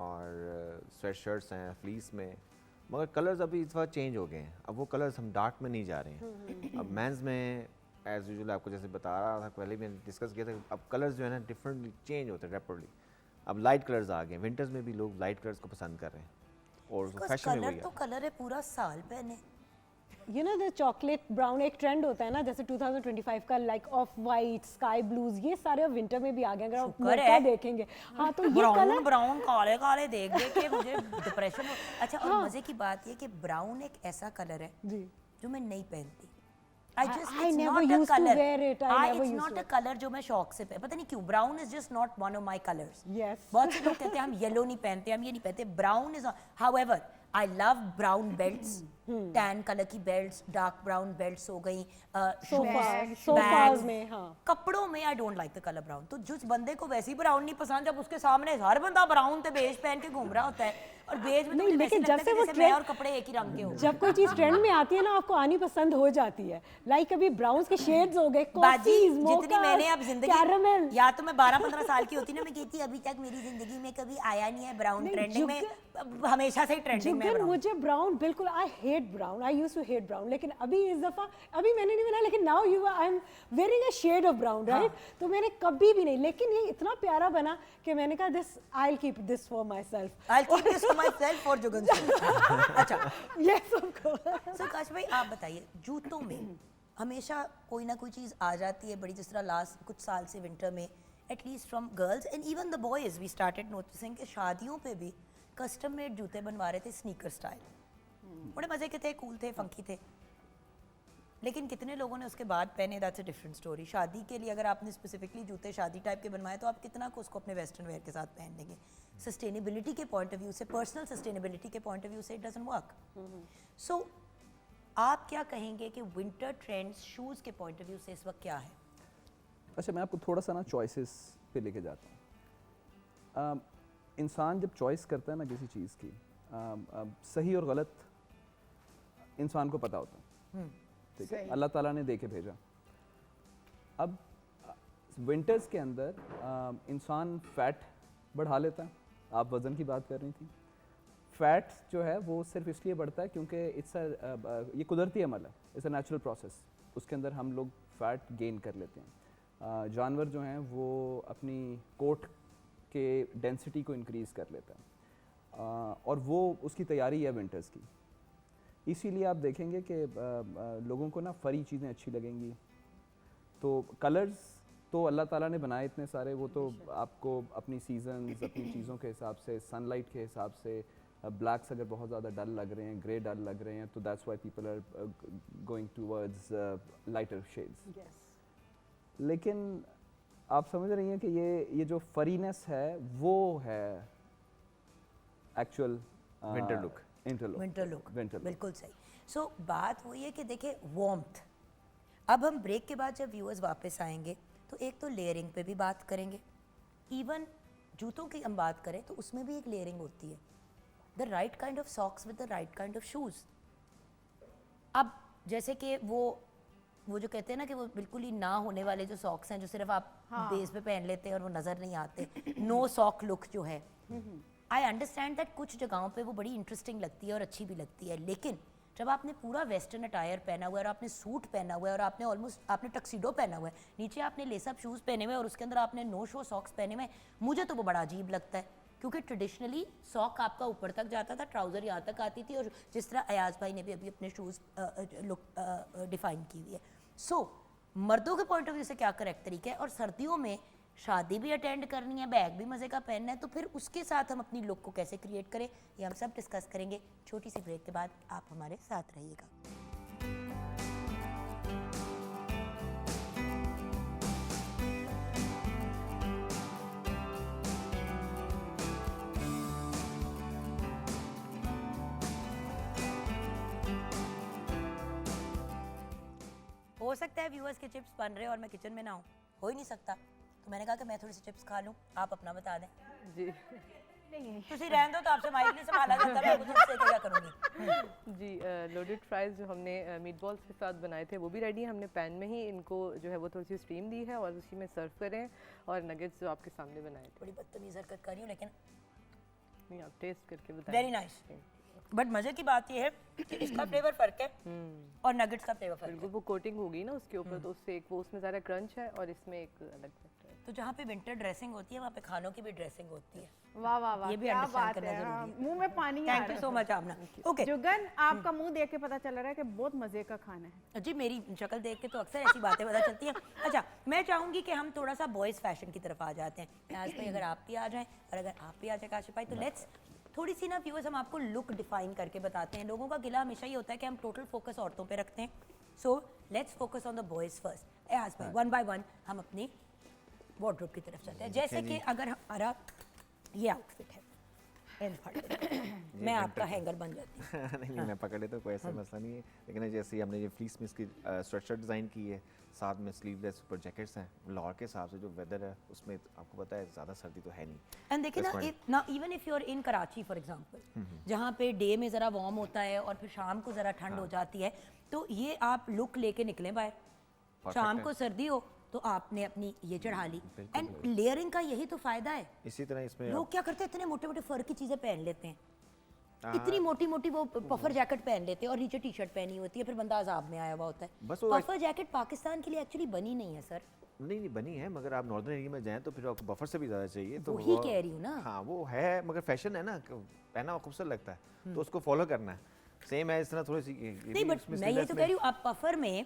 Speaker 4: और स्वेट शर्ट्स हैं फ्लीस में, मगर कलर्स अभी इस बार चेंज हो गए हैं, अब वो कलर्स हम डार्क में नहीं जा रहे हैं। अब मेंस में एज यूजुअल आपको जैसे बता रहा था पहले भी डिस्कस किया था, अब कलर्स जो है ना डिफरेंटली चेंज होते हैं रैपिडली, अब लाइट कलर्स आ गए, विंटर्स में भी लोग लाइट कलर्स को पसंद कर रहे हैं और फैशन में वही है।
Speaker 1: तो कलर है पूरा साल पहने,
Speaker 6: you know the chocolate brown एक ट्रेंड होता है ना, जैसे 2025 का like of white, sky blues, ये सारे विंटर में भी आ गए अगर आप मोटा देखेंगे। हाँ तो ये
Speaker 1: ब्राउन ब्राउन काले काले देख देख के मुझे डिप्रेशन हो। अच्छा और मजे की बात ये कि ब्राउन एक ऐसा कलर है
Speaker 6: जी
Speaker 1: जो मैं नहीं पहनती,
Speaker 6: I never used to wear it. I never
Speaker 1: it's
Speaker 6: used
Speaker 1: not
Speaker 6: to.
Speaker 1: a color जो मैं शौक से पता नहीं क्यों, brown is just not one of my colours.
Speaker 6: Yes.
Speaker 1: बहुत से लोग कहते हैं हम येलो नहीं पहनते, हम ये नहीं पहनते, brown is, however I love brown belts, tan colour की बेल्ट्स, डार्क ब्राउन बेल्ट्स हो गई,
Speaker 6: सोफाज में, हाँ
Speaker 1: कपड़ों में I don't like the colour brown. तो जिस बंदे को वैसे ही ब्राउन नहीं पसंद, जब उसके सामने हर बंदा ब्राउन ते बेज पहन के घूम रहा होता है, और बेज में तो
Speaker 6: नहीं,
Speaker 1: मुझे
Speaker 6: लेकिन
Speaker 1: वैसे
Speaker 6: जब
Speaker 1: लगता
Speaker 6: से
Speaker 1: है
Speaker 6: वो
Speaker 1: कि जैसे मैं और कपड़े एक ही रंग के हो।
Speaker 6: जब कोई चीज ट्रेंड में आती है ना आपको आनी पसंद हो जाती है, लाइक अभी ब्राउन्स के शेड्स हो गए,
Speaker 1: बाजी
Speaker 6: कॉफीज,
Speaker 1: जितनी मैंने अब जिंदगी,
Speaker 6: कैरामेल,
Speaker 1: या तो मैं 12-15 साल की होती ना, मैं कहती अभी तक मेरी जिंदगी में कभी आया नहीं है ब्राउन,
Speaker 6: नहीं,
Speaker 1: ट्रेंडिंग में हमेशा से ही ट्रेंडिंग में है
Speaker 6: जुगन
Speaker 1: brown।
Speaker 6: मुझे ब्राउन बिल्कुल, I hate brown, I used to hate brown, लेकिन अभी इस दफा अभी मैंने नहीं बनाया, लेकिन now you I am wearing a shade of brown, right? तो मैंने कभी भी नहीं, लेकिन ये इतना प्यारा बना कि मैंने कहा this I will keep this for my self,
Speaker 1: I'll keep this for myself for Jugan Singh. अच्छा
Speaker 6: यस ऑफ कोर्स।
Speaker 1: सो काश भाई आप बताइए, जूतों में हमेशा कोई ना कोई चीज़ आ जाती है बड़ी, जिस तरह लास्ट कुछ साल से विंटर में at least from girls and even the boys we started noticing कि शादियों पे भी कस्टम मेड जूते बनवा रहे थे स्नीकर स्टाइल, बड़े मज़े के थे, कूल थे, फंकी थे, लेकिन कितने लोगों ने उसके बाद पहने, दैट्स अ डिफरेंट स्टोरी। शादी के लिए अगर आपने स्पेसिफिकली जूते शादी टाइप के बनवाए तो आप कितना को उसको अपने वेस्टर्न वेयर के साथ पहन लेंगे। सस्टेनेबिलिटी के पॉइंट ऑफ व्यू से, पर्सनल सस्टेनेबिलिटी के पॉइंट ऑफ व्यू से इट डजंट वर्क। सो आप क्या कहेंगे कि विंटर ट्रेंड्स शूज़ के पॉइंट ऑफ व्यू से इस वक्त क्या है?
Speaker 5: अच्छा मैं आपको थोड़ा सा ना चॉइसेस पे लेके जाता हूँ। इंसान जब चॉइस करता है ना किसी चीज़ की, सही और गलत इंसान को पता होता है, ठीक है, अल्लाह ताला ने दे के भेजा। अब विंटर्स के अंदर इंसान फैट बढ़ा लेता है, आप वज़न की बात कर रही थी, फैट जो है वो सिर्फ इसलिए बढ़ता है क्योंकि ये कुदरती अमल है, इट्स अ नेचुरल प्रोसेस, उसके अंदर हम लोग फैट गेन कर लेते हैं। जानवर जो हैं वो अपनी कोट के डेंसिटी को इंक्रीज़ कर लेता है और वो उसकी तैयारी है विंटर्स की। इसीलिए आप देखेंगे कि लोगों को ना फरी चीज़ें अच्छी लगेंगी। तो कलर्स तो अल्लाह ताला ने बनाए इतने सारे, वो तो आपको अपनी सीजन्स अपनी चीज़ों के हिसाब से, सनलाइट के हिसाब से, ब्लैक्स अगर बहुत ज़्यादा डल लग रहे हैं, ग्रे डल लग रहे हैं, तो that's why people are going towards lighter shades. लेकिन आप समझ रही हैं कि ये जो फरीनेस है वो है actual
Speaker 4: winter look.
Speaker 1: Winter look,
Speaker 5: winter look.
Speaker 1: बिल्कुल सही। सो बात वही है कि देखिए वार्मथ, अब हम ब्रेक के बाद जब व्यूअर्स वापस आएंगे तो एक तो लेयरिंग पे भी बात करेंगे। इवन जूतों की हम बात करें तो उसमें भी एक लेयरिंग होती है, the right kind of socks with the right kind of shoes. अब जैसे कि वो जो कहते हैं ना कि वो बिल्कुल ही ना होने वाले जो सॉक्स हैं जो सिर्फ आप बेस पे पहन लेते हैं और वो नज़र नहीं आते, नो सॉक लुक जो है, आई अंडरस्टैंड दैट कुछ जगहों पे वो बड़ी इंटरेस्टिंग लगती है और अच्छी भी लगती है, लेकिन जब आपने पूरा वेस्टर्न अटायर पहना हुआ है और आपने सूट पहना हुआ है और आपने टक्सीडो पहना हुआ है, नीचे आपने लेसअप शूज़ पहने हुए हैं और उसके अंदर आपने नो शो सॉक्स पहने हुए हैं, मुझे तो वो बड़ा अजीब लगता है। क्योंकि ट्रेडिशनली सॉक आपका ऊपर तक जाता था, ट्राउज़र यहाँ तक आती थी, और जिस तरह अयाज भाई ने भी अभी अपने शूज़ लुक डिफ़ाइन की हुई है। सो मर्दों के पॉइंट ऑफ व्यू से क्या करेक्ट तरीका है, और सर्दियों में शादी भी अटेंड करनी है, बैग भी मज़े का पहनना है, तो फिर उसके साथ हम अपनी लुक को कैसे क्रिएट करें, ये हम सब डिस्कस करेंगे छोटी सी ब्रेक के बाद। आप हमारे साथ रहिएगा। हो सकता है व्यूअर्स के चिप्स बन रहे और मैं किचन में ना हूँ, हो ही नहीं सकता, तो मैंने कहा कि मैं थोड़ी सी चिप्स खा लूँ, आप अपना बता दें।
Speaker 2: जी
Speaker 1: तुसी रहने दो, तो आपसे माइक नहीं संभाला जाता, मैं कुछ उससे क्या करूँगी।
Speaker 2: जी लोडेड फ्राइज़ जो हमने मीट बॉल्स के साथ बनाए थे वो भी रेडी हैं। हमने पैन में ही इनको जो है वो थोड़ी सी स्टीम दी है और उसी में सर्व करें, और नगेट्स जो आपके सामने बनाए थे।
Speaker 1: बड़ी बदतमीज हरकत कर रही हूँ, लेकिन
Speaker 2: नहीं, आप टेस्ट करके बताएं।
Speaker 1: Very nice. बट मज़े की बात यह है कि इसका फ्लेवर फ़र्क है और नगेट्स का फ्लेवर फ़र्क
Speaker 2: बिल्कुल,
Speaker 1: है।
Speaker 2: वो कोटिंग होगी ना उसके ऊपर, तो उससे एक वो उसमें ज़्यादा क्रंच है और इसमें एक अलग फैक्टर है।
Speaker 1: तो जहाँ पे विंटर ड्रेसिंग होती है वहाँ पे खानों की भी ड्रेसिंग होती है।
Speaker 3: वाह वाह वाह,
Speaker 1: ये भी
Speaker 3: क्या
Speaker 1: अंडरस्टैंड
Speaker 3: बात
Speaker 1: करना
Speaker 3: है।
Speaker 1: जरूरी
Speaker 3: हाँ,
Speaker 1: है।
Speaker 3: मुंह में पानी आ
Speaker 1: थैंक
Speaker 3: रहा
Speaker 1: you so much Amna. Okay
Speaker 3: Jugan, आपका मुंह देख के पता चल रहा है कि बहुत मजे का खाना है।
Speaker 1: जी, मेरी शक्ल देख के तो अक्सर ऐसी बातें पता चलती हैं। अच्छा, मैं चाहूँगी कि हम थोड़ा सा बॉयज़ फैशन की तरफ आ जाते हैं। आज भाई अगर आप भी आ जाएं और अगर आप भी आ जाए काशिफ भाई, तो लेट्स थोड़ी सी ना व्यूअर्स हम आपको लुक डिफाइन करके बताते हैं। लोगों का गिला हमेशा ये होता है कि हम टोटल फोकस औरतों पे रखते हैं, so let's focus on the boys first. आज भाई वन बाय वन हम अपनी वार्डरोब की तरफ चलते हैं। जैसे कि अगर हमारा ये आउटफिट है, मैं आपका हैंगर बन जाती हूँ।
Speaker 4: नहीं, मैं पकड़े तो कोई ऐसा मसला नहीं है, लेकिन जैसे ही हमने ये फ्लीस में इसकी स्वेटशर्ट डिज़ाइन की है, साथ में स्लीवलेस ऊपर जैकेट्स हैं, लाहौर के हिसाब से जो वेदर है उसमें आपको पता है ज़्यादा सर्दी तो है नहीं।
Speaker 1: एंड देखिए ना, even if you are in Karachi for example, जहाँ पे डे में ज़रा वार्म होता है और फिर शाम को ज़रा ठंड हो जाती है, तो ये आप लुक लेके निकलें बाहर। शाम को सर्दी हो तो आपने अपनी ये चढ़ा ली। एंड लेयरिंग का यही तो फ़ायदा है।
Speaker 4: इसी तरह इसमें
Speaker 1: लोग क्या करते हैं, इतने मोटे मोटे फर की चीज़ें पहन लेते हैं, इतनी मोटी मोटी वो पफर जैकेट पहन लेते हैं और नीचे टी शर्ट पहनी होती है, फिर बंदा अजाब में आया हुआ होता है।
Speaker 4: बस वो
Speaker 1: पफर जैकेट पाकिस्तान के लिए एक्चुअली बनी नहीं है सर।
Speaker 4: नहीं बनी है, मगर आप नॉर्दर्न एरिया में जाएं तो फिर आपको बफर से भी ज़्यादा चाहिए। तो
Speaker 1: वही कह रही हूँ ना।
Speaker 4: हाँ, वो है, मगर फैशन है ना, पहना हुआ खूबसूरत लगता है तो उसको फॉलो करना है। सेम है इस तरह थोड़ी सी
Speaker 1: नहीं, बट मैं ये तो कह रही हूँ, आप पफर में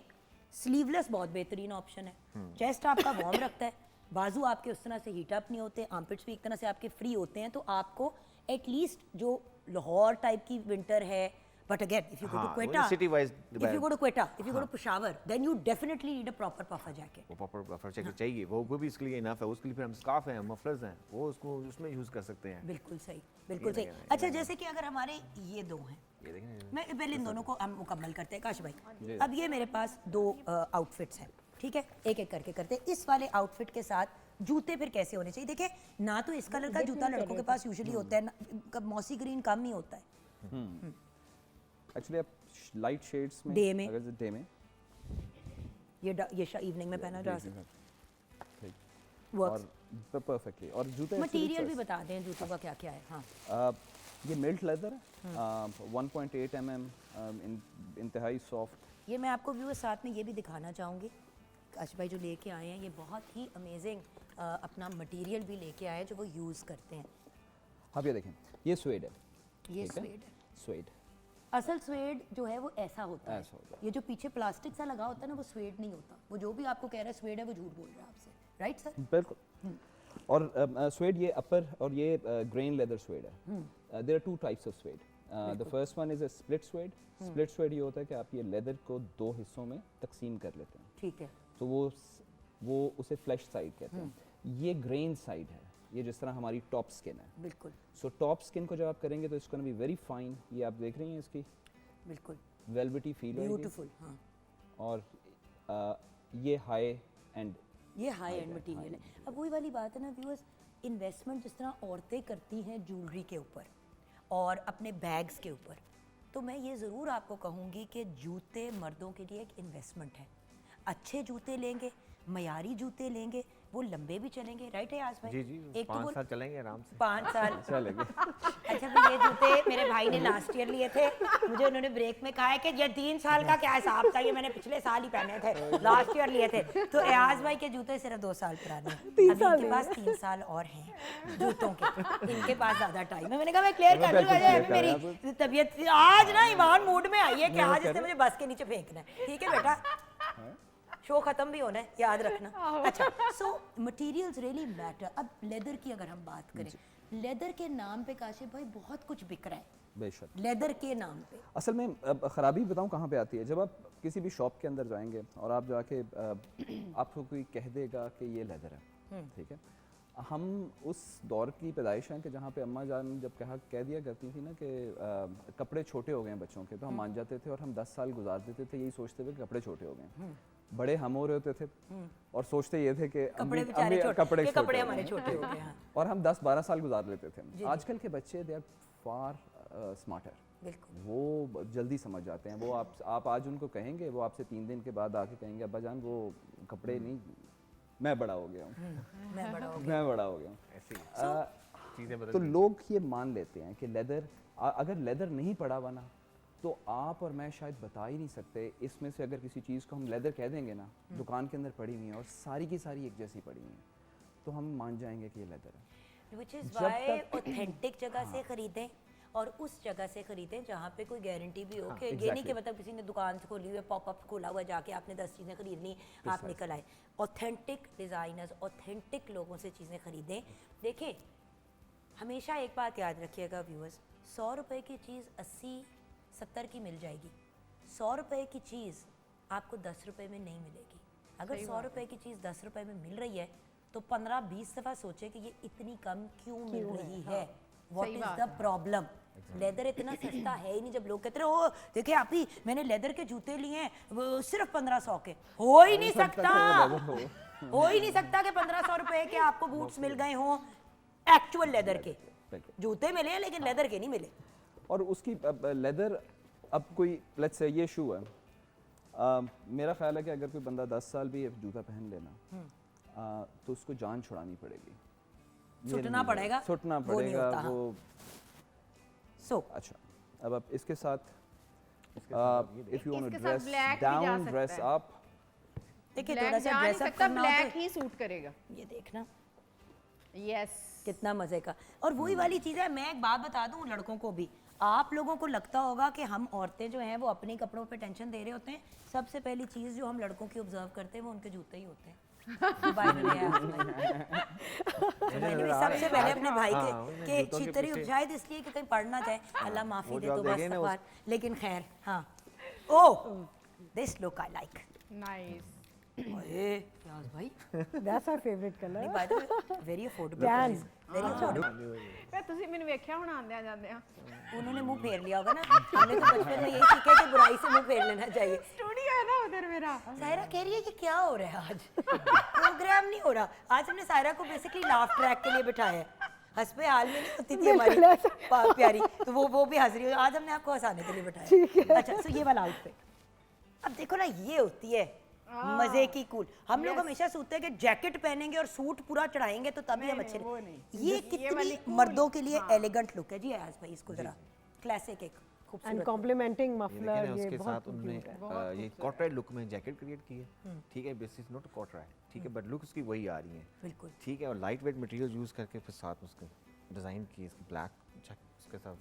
Speaker 1: स्लीवलेस बहुत बेहतरीन ऑप्शन है। चेस्ट आपका वार्म रखता है, बाजू आपके उस तरह से हीट अप नहीं होते, आर्मपिट्स भी एक तरह से आपके फ्री होते हैं, तो आपको एटलीस्ट जो लाहौर टाइप की विंटर है, but again if you go to Quetta,
Speaker 4: city wise
Speaker 1: if you go to Quetta, if you go to Peshawar, then you definitely need a proper puffer jacket.
Speaker 4: वो प्रॉपर बफर जैकेट चाहिए, वो भी इसके लिए इनफ है। उसके लिए फिर हम स्कार्फ हैं, मफलर्स हैं, वो उसको उसमें यूज़ कर सकते हैं।
Speaker 1: बिल्कुल सही, बिल्कुल सही। अच्छा, जैसे कि अगर हमारे ये दो हैं,
Speaker 4: ये देखें,
Speaker 1: मैं पहले इन दोनों को हम मुकम्मल करते हैं काश भाई। अब ये मेरे पास दो आउटफिट्स हैं, ठीक है, एक एक करके करते हैं। इस वाले आउटफिट के साथ जूते फिर कैसे होने चाहिए? देखिए, ना तो इस कलर का जूता लड़कों के पास यूजुअली होता है, मौसी ग्रीन कम ही होता है।
Speaker 5: एक्चुअली आप लाइट शेड्स में,
Speaker 1: Day में।
Speaker 5: अगर डे में
Speaker 1: ये इवनिंग में पहना जा सकता है,
Speaker 5: और परफेक्टली। और जूते
Speaker 1: मटेरियल भी बता दें जूतों का क्या क्या है। हाँ,
Speaker 5: ये मिल्ट लेदर है, 1.8 mm, इंतहाई सॉफ्ट।
Speaker 1: ये मैं आपको व्यूअर्स साथ में ये भी दिखाना चाहूँगी काश भाई जो लेके आए हैं ये बहुत ही अमेजिंग अपना मटेरियल भी लेके आए हैं जो वो यूज़ करते हैं।
Speaker 5: आप ये देखें, ये स्वेड है,
Speaker 1: ये
Speaker 5: ठीक है?
Speaker 1: स्वेड है।
Speaker 5: स्वेड
Speaker 1: असल स्वेड जो है वो ऐसा होता है,
Speaker 5: ऐसा होता
Speaker 1: ये जो पीछे प्लास्टिक सा लगा होता है ना वो स्वेड नहीं होता। वो जो भी आपको कह रहा है स्वेड है वो झूठ बोल रहा है आपसे, राइट सर?
Speaker 5: बिल्कुल। और स्वेड ये अपर और ये ग्रेन लेदर स्वेड है। There are two types of suede. The first one is a split suede. Split suede ये होता है कि आप ये लेदर को 2 हिस्सों में तकसीम कर लेते हैं,
Speaker 1: ठीक है।
Speaker 5: तो वो उसे फ्लैश साइड कहते हैं। ये ग्रेन साइड है, ये जिस तरह हमारी टॉप स्किन है।
Speaker 1: बिल्कुल
Speaker 5: सो टॉप स्किन को जब आप करेंगे तो इसको बी वेरी फाइन। ये आप देख रही हैं इसकी
Speaker 1: बिल्कुल
Speaker 5: वेलवेटी फील होगी।
Speaker 1: ब्यूटीफुल। हाँ,
Speaker 5: और ये हाई एंड
Speaker 1: ये हाई एंड मटेरियल है। अब वही वाली बात है ना व्यूअर्स, इन्वेस्टमेंट जिस तरह औरतें करती हैं ज्वेलरी के ऊपर और अपने बैग्स के ऊपर, तो मैं ये ज़रूर आपको कहूँगी कि जूते मर्दों के लिए एक इन्वेस्टमेंट है। अच्छे जूते लेंगे, मयारी जूते लेंगे, वो लंबे भी चलेंगे, राइट है आज भाई?
Speaker 4: जी जी,
Speaker 1: एक तो
Speaker 4: 5
Speaker 1: वो
Speaker 4: साल चलेंगे आराम से।
Speaker 1: 5 साल
Speaker 5: चलेंगे।
Speaker 1: अच्छा तो ये जूते मेरे भाई ने लास्ट ईयर लिए थे, मुझे उन्होंने ब्रेक में कहा है कि ये 3 साल का क्या हिसाब था, ये मैंने पिछले साल ही पहने थे, लास्ट ईयर लिए थे। तो एयाज भाई के जूते सिर्फ 2 साल पुराने हैं, अभी इनके पास 3 साल और हैं जूतों के, इनके पास ज़्यादा टाइम है। मैंने कहा मैं क्लियर कर दूंगा, अभी मेरी तबीयत आज ना ईमान मूड में आई है कि आज इसने मुझे बस के नीचे फेंकना है। ठीक है बेटा, शो खत्म भी होना है, याद रखना। अच्छा, सो मटेरियल्स रियली मैटर। अब लेदर की अगर हम बात करें, लेदर के नाम पे काशिफ भाई बहुत कुछ बिक रहा है,
Speaker 5: बेशक।
Speaker 1: लेदर के नाम पे।
Speaker 5: असल में अब ख़राबी बताऊं कहाँ पे आती है, जब आप किसी भी शॉप के अंदर जाएंगे और आप जाके आपको कोई कह देगा कि ये लेदर है, ठीक है। हम उस दौर की पैदाइश हैं कि जहाँ पे अम्मा जान जब कह दिया करती थी ना कि कपड़े छोटे हो गए हैं बच्चों के, तो हम मान जाते थे और हम 10 साल गुजार देते थे यही सोचते हुए कि कपड़े छोटे हो गए। बड़े हम हो रहे होते थे और सोचते ये थे कि
Speaker 1: कपड़े
Speaker 5: अम्मी
Speaker 1: बेचारे छोटे,
Speaker 5: कपड़े
Speaker 1: ये
Speaker 5: छोटे
Speaker 1: कपड़े
Speaker 5: हो
Speaker 1: हमारे
Speaker 5: गए।
Speaker 1: छोटे हो गए हैं।
Speaker 5: और हम 10-12 साल गुजार लेते थे।
Speaker 1: जी।
Speaker 5: आजकल के बच्चे दे आर फार स्मार्टर,
Speaker 1: बिल्कुल
Speaker 5: वो जल्दी समझ जाते हैं। वो आप आज उनको कहेंगे, वो आपसे 3 दिन के बाद आके कहेंगे अब्बा जान वो कपड़े नहीं, मैं बड़ा हो गया हूँ,
Speaker 1: मैं बड़ा हो
Speaker 5: मैं बड़ा हो गया हूँ।
Speaker 4: ऐसे चीज़ें बदल
Speaker 5: तो लोग ये मान लेते हैं कि लेदर, अगर लेदर नहीं पड़ा हुआ ना तो आप और मैं शायद बता ही नहीं सकते। इसमें से अगर किसी चीज़ को हम लेदर कह देंगे ना, दुकान के अंदर पड़ी हुई है और सारी की सारी एक जैसी पड़ी हुई है, तो हम मान जाएंगे कि ये लेदर है।
Speaker 1: विच इज़
Speaker 5: जब
Speaker 1: वाई
Speaker 5: तक-
Speaker 1: ऑथेंटिक जगह से खरीदें और उस जगह से खरीदें जहाँ पे कोई गारंटी भी हो कि ये नहीं कि
Speaker 5: exactly.
Speaker 1: मतलब किसी ने दुकान से खोली हुई है, पॉपअप खोला हुआ है, जाके आपने 10 चीज़ें खरीद ली, आप निकल आए। ऑथेंटिक डिज़ाइनर्स, ऑथेंटिक लोगों से चीज़ें खरीदें। देखिए हमेशा एक बात याद रखिएगा व्यूअर्स, 100 रुपए की चीज़ 80-70 की मिल जाएगी, 100 रुपए की चीज़ आपको 10 रुपए में नहीं मिलेगी। अगर 100 रुपए की चीज़ 10 रुपए में मिल रही है तो 15-20 दफ़ा सोचे कि ये इतनी कम क्यों मिल रही है, what is the problem. Leather इतना सस्ता है ही नहीं। जब लोग कहते हैं ओ देखिए आप ही मैंने लेदर के जूते लिए हैं वो सिर्फ 1500 के, हो ही नहीं सकता, हो ही नहीं सकता कि 1500 रुपए के आपको बूट्स मिल गए हों एक्चुअल लेदर के। जूते मिले हैं लेकिन लेदर के नहीं मिले।
Speaker 5: और उसकी लेदर, अब कोई लेट्स से ये शू है, मेरा ख्याल है कि अगर कोई बंदा 10 साल भी ये जूता पहन लेना तो उसको जान छुड़ानी पड़ेगी, ये
Speaker 1: सुटना
Speaker 5: नहीं
Speaker 1: पड़ेगा,
Speaker 5: सुटना
Speaker 1: वो नहीं
Speaker 5: पड़ेगा
Speaker 1: होता, हाँ।
Speaker 5: वो।
Speaker 1: सो
Speaker 5: अच्छा, अब आप इसके साथ इफ यू वांट
Speaker 3: इसके
Speaker 5: टू
Speaker 3: साथ
Speaker 5: ड्रेस
Speaker 3: black भी जा
Speaker 5: डाउन,
Speaker 3: सकता
Speaker 5: ड्रेस
Speaker 3: है।
Speaker 5: अप,
Speaker 1: देखिए
Speaker 3: ब्लैक
Speaker 1: थोड़ा सा
Speaker 3: जा नहीं
Speaker 1: ड्रेस अप
Speaker 3: सकता,
Speaker 1: करना हो
Speaker 3: ब्लैक
Speaker 1: तो
Speaker 3: ही सूट करेगा।
Speaker 1: ये देखना
Speaker 3: यस
Speaker 1: कितना मजे का। और वही वाली चीज़ है, मैं एक बात बता दूं लड़कों को भी, आप लोगों को लगता होगा कि हम औरतें जो हैं वो अपने कपड़ों पे टेंशन दे रहे होते हैं। सबसे पहली चीज़ जो हम लड़कों की ऑब्जर्व करते हैं वो उनके जूते ही होते हैं। By the way, मैंने भी सबसे पहले अपने भाई के
Speaker 4: जूतों के
Speaker 1: छितरी
Speaker 4: पीछे-
Speaker 1: शायद इसलिए कि कहीं पढ़ ना जाए, अल्लाह माफ़ी
Speaker 4: वो
Speaker 1: दे
Speaker 4: जो आप
Speaker 1: तो बस
Speaker 4: देखें ना
Speaker 1: सफार, लेकिन खैर हाँ। Oh this look I like.
Speaker 3: Nice.
Speaker 1: यार भाई
Speaker 6: That's our favorite color.
Speaker 1: नहीं bye the way very affordable,
Speaker 6: Tan.
Speaker 1: Very affordable.
Speaker 3: मैं तुसी मैंने वेख्या होना आंदे जांदे आ
Speaker 1: उन्होंने मुंह फेर लिया होगा ना, हमने तो बचपन में यही सीखा कि बुराई से मुंह फेर लेना चाहिए।
Speaker 3: स्टूडियो है ना उधर मेरा।
Speaker 1: सायरा कह रही है कि क्या हो रहा है आज, प्रोग्राम नहीं हो रहा आज। हमने सायरा को बेसिकली लाफ ट्रैक के लिए बिठाया है, हंस पे हाल में नहीं होती थी हमारी प्यारी, तो वो भी हंस रही है। आज हमने आपको हंसाने के लिए बिठाया। अच्छा सो ये वाला आउटफिट, अब देखो ना ये होती है मजे की कूल। हम लोग हमेशा सोचते हैं कि जैकेट पहनेंगे और सूट पूरा चढ़ाएंगे तो तभी हम अच्छे
Speaker 3: वो
Speaker 1: लगेंगे।
Speaker 3: नहीं।
Speaker 1: ये
Speaker 3: ये
Speaker 1: कितनी
Speaker 3: वाली cool,
Speaker 1: मर्दों के लिए एलिगेंट लुक है जी। आज भाई इसको जरा क्लासिक एक खूबसूरत
Speaker 6: एंड
Speaker 1: look।
Speaker 6: कॉम्प्लीमेंटिंग
Speaker 4: ये
Speaker 6: मफलर
Speaker 4: देखें ना,
Speaker 6: ये
Speaker 4: उसके
Speaker 6: बहुत
Speaker 4: साथ उन्होंने
Speaker 6: cute है।
Speaker 4: ये कॉटराइड लुक में जैकेट क्रिएट की है, ठीक है, बेसिस नॉट कॉटराइड, ठीक है, बट लुक उसकी वही आ रही है,
Speaker 1: बिल्कुल।
Speaker 4: ठीक है, और लाइट वेट मटेरियल यूज़ करके फिर साथ में उसके डिज़ाइन की, इसकी ब्लैक चेक उसके साथ
Speaker 1: आप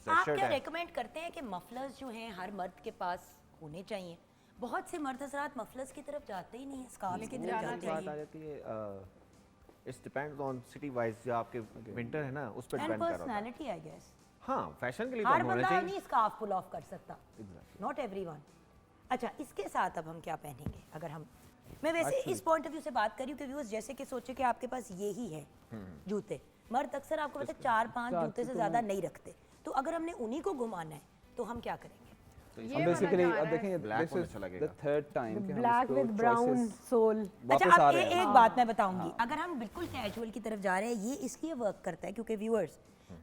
Speaker 4: स्वेटशर्ट
Speaker 1: क्या
Speaker 4: है।
Speaker 1: रेकमेंड करते हैं कि मफलर्स जो हैं हर मर्द के पास होने चाहिए? बहुत से मर्द हजरात मफलर्स की तरफ जाते ही नहीं है, स्कार्फ की तरफ जाते
Speaker 4: बात
Speaker 1: हैं।
Speaker 4: आ जाती है it's depends on city wise, जो आपके विंटर है ना उस पर
Speaker 1: एंड
Speaker 4: डिपेंड कर रहा है।
Speaker 1: पर्सनालिटी आई गेस,
Speaker 4: हाँ, फैशन के लिए तो
Speaker 1: हर
Speaker 4: हम होने
Speaker 1: बंदा
Speaker 4: चाहिए।
Speaker 1: नहीं स्कार्फ पुल ऑफ कर सकता,
Speaker 4: Exactly.
Speaker 1: Not everyone. अच्छा, इसके साथ अब हम क्या पहनेंगे? अगर हम, मैं वैसे इस पॉइंट ऑफ व्यू से बात कर रही हूँ कि व्यूअर्स जैसे कि सोचे कि आपके पास ये ही है जूते, मर्द अक्सर आपको पता है 4-5 जूते से ज़्यादा नहीं रखते, तो अगर हमने उन्हीं को घुमाना है तो हम क्या करेंगे?
Speaker 5: हम बेसिकली अब देखें
Speaker 4: Black
Speaker 5: दिस
Speaker 4: होना
Speaker 5: इज
Speaker 4: अच्छा
Speaker 5: द
Speaker 4: लगेगा।
Speaker 5: थर्ड टाइम कि हम
Speaker 6: ब्लैक
Speaker 5: इसको
Speaker 6: विद ब्राउन
Speaker 5: choices
Speaker 6: सोल।
Speaker 1: अच्छा,
Speaker 5: वापस आ
Speaker 1: अब
Speaker 5: रहे हैं।
Speaker 1: एक बात मैं बताऊंगी, अगर हम बिल्कुल कैजुअल की तरफ जा रहे हैं, ये इसलिए वर्क करता है क्योंकि व्यूअर्स,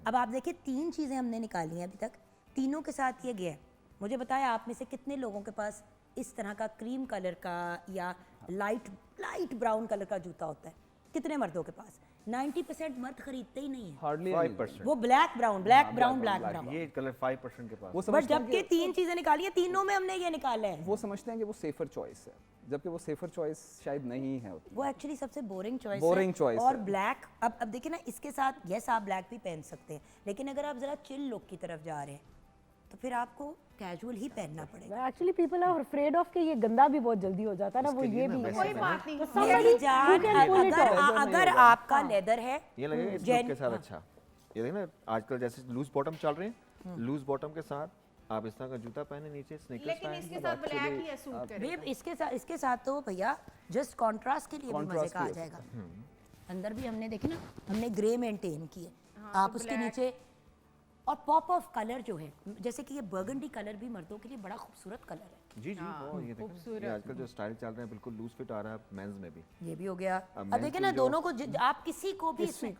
Speaker 1: अब आप देखिए 3 चीज़ें हमने निकाली हैं अभी तक, तीनों के साथ ये गया है। मुझे बताया आप में से कितने लोगों के पास इस तरह का क्रीम कलर का या लाइट ब्राउन कलर का जूता होता है? कितने मर्दों के पास? 90% मर्द खरीदते ही नहीं है,
Speaker 5: हार्डली
Speaker 4: 5%।
Speaker 1: वो black brown, black brown, black brown.
Speaker 4: ये कलर 5% के पास।
Speaker 5: वो
Speaker 1: बट
Speaker 5: समझते हैं
Speaker 1: जबकि 3 चीज़ें निकाली हैं, तीनों में हमने ये निकाला है।
Speaker 5: वो समझते हैं कि वो सेफर चॉइस है, जबकि वो सेफर चॉइस शायद नहीं है उतनी।
Speaker 1: वो एक्चुअली सबसे बोरिंग चॉइस
Speaker 5: Boring choice
Speaker 1: और
Speaker 5: है।
Speaker 1: ब्लैक, अब देखिए ना, इसके साथ यस आप ब्लैक भी पहन सकते हैं, लेकिन अगर आप ज़रा चिल लुक की तरफ जा रहे हैं तो फिर आपको कैजुअल ही पहनना पड़ेगा।
Speaker 6: Actually people are afraid of कि ये गंदा भी बहुत जल्दी हो जाता है ना, वो
Speaker 4: इसके लिए
Speaker 6: ये
Speaker 4: ना
Speaker 6: भी
Speaker 4: वैसे
Speaker 6: है।
Speaker 3: कोई बात नहीं,
Speaker 6: तो
Speaker 1: मेरी
Speaker 6: somebody
Speaker 1: जान,
Speaker 6: who can pull it
Speaker 1: अगर
Speaker 6: off।
Speaker 1: अगर आपका लेदर है,
Speaker 4: ये लगेगा इस
Speaker 1: Gen-
Speaker 4: लुक के साथ अच्छा। ये देखना आजकल जैसे लूज बॉटम चल रहे हैं, लूज बॉटम के साथ आप इस तरह का जूता पहने नीचे स्नीकर्स
Speaker 3: लेकिन
Speaker 4: पहने,
Speaker 3: इसके साथ ब्लैक ही सूट करे।
Speaker 1: बेब इसके साथ तो भैया जस्ट कॉन्ट्रास्ट के लिए भी मजे
Speaker 5: Contrast
Speaker 1: का आ
Speaker 5: भी हो
Speaker 1: जाएगा। अंदर भी हमने देखी ना, हमने ग्रे मेंटेन की है, आप उसके नीचे और पॉप ऑफ कलर जो है, जैसे कि ये बर्गंडी कलर भी मर्दों के लिए बड़ा खूबसूरत कलर है।
Speaker 4: जी जी, वो ये देखो, ये आजकल जो स्टाइल चल रहा है बिल्कुल लूज फिट आ रहा है मेंस में भी।
Speaker 1: ये भी हो गया।
Speaker 4: अब
Speaker 1: अब
Speaker 4: men's
Speaker 1: देखिए
Speaker 4: के
Speaker 1: ना,
Speaker 4: जो-
Speaker 1: दोनों को आप किसी को भी इसमें,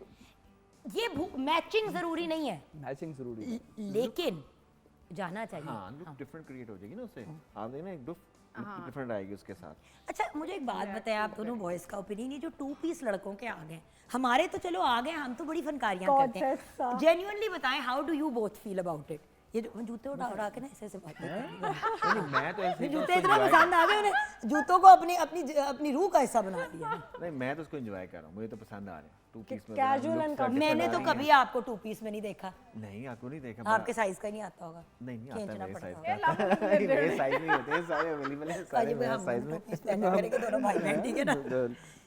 Speaker 1: ये मैचिंग जरूरी नहीं है,
Speaker 5: मैचिंग जरूरी है।
Speaker 1: लेकिन जाना चाहिए।
Speaker 4: हाँ, लुक डिफरेंट क्रिएट हो जाएगी ना उससे, आप देखना एक लुक डिफरेंट आएगी उसके साथ।
Speaker 1: अच्छा, मुझे एक बात बताएं, आप दोनों बॉयज का ओपिनियन, ये जो 2 पीस लड़कों के आ गए, हमारे तो चलो आ गए, हम तो बड़ी फनकारियां
Speaker 6: God
Speaker 1: करते हैं,
Speaker 6: says so.
Speaker 1: जेन्युइनली बताएं, how do you both feel about it? ये जो जूते उठा उठा के ना ऐसे बात करते हैं,
Speaker 4: नहीं, मैं तो ऐसे ही
Speaker 1: जूते
Speaker 4: उसको
Speaker 1: इतना
Speaker 4: enjoy-
Speaker 1: पसंद आ गए उन्हें, जूतों को अपनी रूह का हिस्सा बना लिया।
Speaker 4: नहीं, मैं तो उसको एंजॉय कर रहा हूँ, मुझे तो पसंद आ रहे हैं 2 पीस में।
Speaker 6: casual and comfortable।
Speaker 1: मैंने तो कभी आपको 2 पीस में नहीं देखा,
Speaker 4: नहीं, आपको नहीं देखा।
Speaker 1: आपके साइज का ही नहीं आता होगा,
Speaker 4: नहीं नहीं आता
Speaker 1: खींचना
Speaker 4: मेरे
Speaker 1: पड़ता
Speaker 4: साइज
Speaker 1: होगा।
Speaker 4: का। मेरे साइज नहीं होते हैं, सारे अवेलेबल हैं, सारे
Speaker 1: अजीब है,
Speaker 4: मेरे
Speaker 1: हम
Speaker 4: साइज
Speaker 1: 2
Speaker 4: में।
Speaker 1: पीस पहना करेंगे दोनों भाई बहन, ठीक है ना?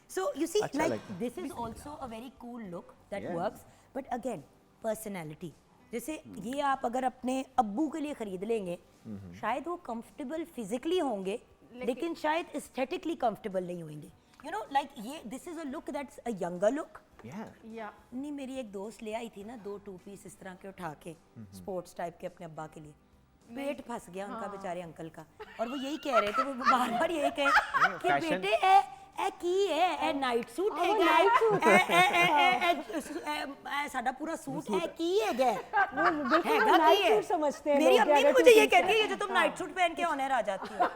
Speaker 1: So you see,
Speaker 4: अच्छा
Speaker 1: like
Speaker 4: लगता है।
Speaker 1: this is also a very cool look that
Speaker 4: Yeah.
Speaker 1: works, but again personality. जैसे ये आप अगर अपने अब्बू के लिए खरीद लेंगे, शायद वो कंफर्टेबल फिजिकली होंगे, लेकिन शायद एस्थेटिकली कंफर्टेबल नहीं होंगे। You know, like ये this is a look that's a younger look.
Speaker 4: Yeah.
Speaker 3: या
Speaker 1: नहीं, मेरी एक दोस्त ले आई थी ना 2 2 पीस इस तरह के उठा के, स्पोर्ट्स टाइप के अपने अब्बा के लिए, पेट फंस गया उनका बेचारे अंकल का, और वो यही कह रहे थे, वो बार बार यही कहे कि
Speaker 4: fashion-
Speaker 1: बेटे ए की है नाइट सूट है साडा पूरा सूट है की है गए
Speaker 6: वो बिल्कुल
Speaker 1: हैगा
Speaker 6: नाइट
Speaker 1: की है।
Speaker 6: सूट समझते हैं
Speaker 1: मेरी
Speaker 6: लोग कि
Speaker 1: अम्मी भी
Speaker 6: अगर
Speaker 1: मुझे
Speaker 6: two
Speaker 1: ये
Speaker 6: piece
Speaker 1: कहती है
Speaker 6: है।
Speaker 1: ये जो तुम नाइट सूट पहन के ऑनर आ जाती हो।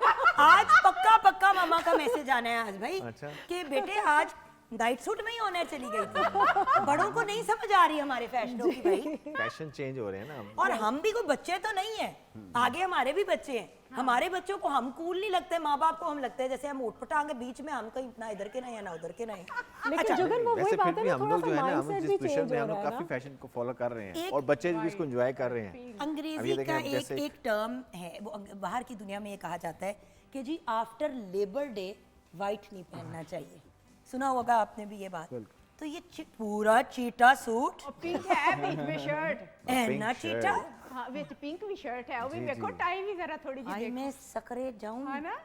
Speaker 1: आज पक्का पक्का मामा का मैसेज आना है आज भाई
Speaker 4: अच्छा।
Speaker 1: कि बेटे आज नाइट सूट में ही ऑनर चली गई थी। बड़ों को नहीं समझ आ रही हमारे फैशनों की भाई,
Speaker 4: फैशन चेंज हो रहे हैं ना अब।
Speaker 1: और हम भी कोई बच्चे तो नहीं है, आगे हमारे भी बच्चे हैं। हमारे बच्चों को हम कूल नहीं लगते, माँ बाप को हम लगते हैं जैसे हम ऊट पटांगे बीच में, हम कहीं ना इधर के नहीं है ना उधर के नहीं।
Speaker 6: लेकिन जुगन वो वही
Speaker 4: वैसे फिर
Speaker 6: बात है
Speaker 4: भी
Speaker 6: ना,
Speaker 4: हम
Speaker 6: थोड़ा
Speaker 4: लोग
Speaker 6: सा
Speaker 4: जो है ना, हम
Speaker 6: माइंडसेट
Speaker 4: जिस
Speaker 6: भी
Speaker 4: पोजीशन
Speaker 6: चेंज
Speaker 4: में
Speaker 6: हो
Speaker 4: हम
Speaker 6: रहा
Speaker 4: लोग
Speaker 6: है
Speaker 4: काफी
Speaker 6: ना।
Speaker 4: फैशन को फॉलो कर रहे हैं,
Speaker 1: एक-
Speaker 4: और बच्चे भी इसको एंजॉय कर रहे हैं।
Speaker 1: अंग्रेजी
Speaker 4: अब ये देखें,
Speaker 1: का
Speaker 4: जैसे
Speaker 1: एक टर्म है, वो बाहर की दुनिया में ये कहा जाता है कि जी आफ्टर लेबर डे वाइट नहीं पहनना चाहिए। सुना होगा आपने भी ये बात। तो ये पूरा चीटा सूट
Speaker 3: पिंक है बीच में शर्ट,
Speaker 1: पहनना
Speaker 4: pink
Speaker 1: चीटा,
Speaker 4: shirt।
Speaker 3: हाँ विच पिंक भी शर्ट है, वो भी
Speaker 4: जी,
Speaker 3: देखो
Speaker 4: जी।
Speaker 3: टाई भी जरा थोड़ी
Speaker 1: आई
Speaker 3: जी
Speaker 1: मैं सकरे जाऊं,
Speaker 3: है ना।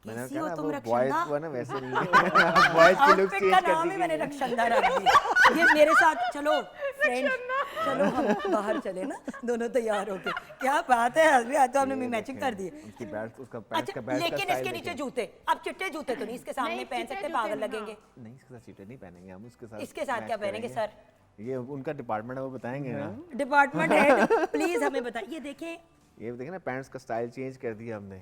Speaker 4: मैंने
Speaker 1: कैसी
Speaker 4: कहा
Speaker 1: हो
Speaker 4: ना,
Speaker 1: तुम
Speaker 4: वो बॉयज
Speaker 1: रक्षंदा?
Speaker 4: को ना वैसे नहीं है, बॉयज की लुक
Speaker 1: आउटफिट का
Speaker 4: चेंज
Speaker 1: नाम
Speaker 4: कर
Speaker 1: ही मैंने
Speaker 4: दी।
Speaker 1: रक्षंदा रख दिया। ये मेरे साथ चलो फ्रेंड, चलो हम बाहर चले ना दोनों तैयार होके। क्या बात है, आज तो हमने मैचिंग कर दी।
Speaker 4: उसकी बैट, उसका पैंट
Speaker 1: अच्छा,
Speaker 4: का बैट का
Speaker 1: लेकिन
Speaker 4: स्टाइल
Speaker 1: इसके नीचे
Speaker 4: देखें।
Speaker 1: जूते, अब चिट्टे जूते तो नहीं इसके सामने
Speaker 3: नहीं,
Speaker 1: पहन
Speaker 3: चिट्टे
Speaker 1: सकते,
Speaker 3: जूते
Speaker 1: पागल
Speaker 3: नहीं,
Speaker 1: लगेंगे।
Speaker 4: नहीं, इसके साथ चीटे नहीं पहनेंगे हम, उसके साथ
Speaker 1: इसके साथ
Speaker 4: match
Speaker 1: क्या पहनेंगे
Speaker 4: करेंगे।
Speaker 1: सर?
Speaker 4: ये उनका डिपार्टमेंट है, वो बताएंगे ना।
Speaker 1: डिपार्टमेंट हेड प्लीज हमें बताइए। ये देखें,
Speaker 4: ये देखें ना, पैंट्स का स्टाइल चेंज कर दिया हमने।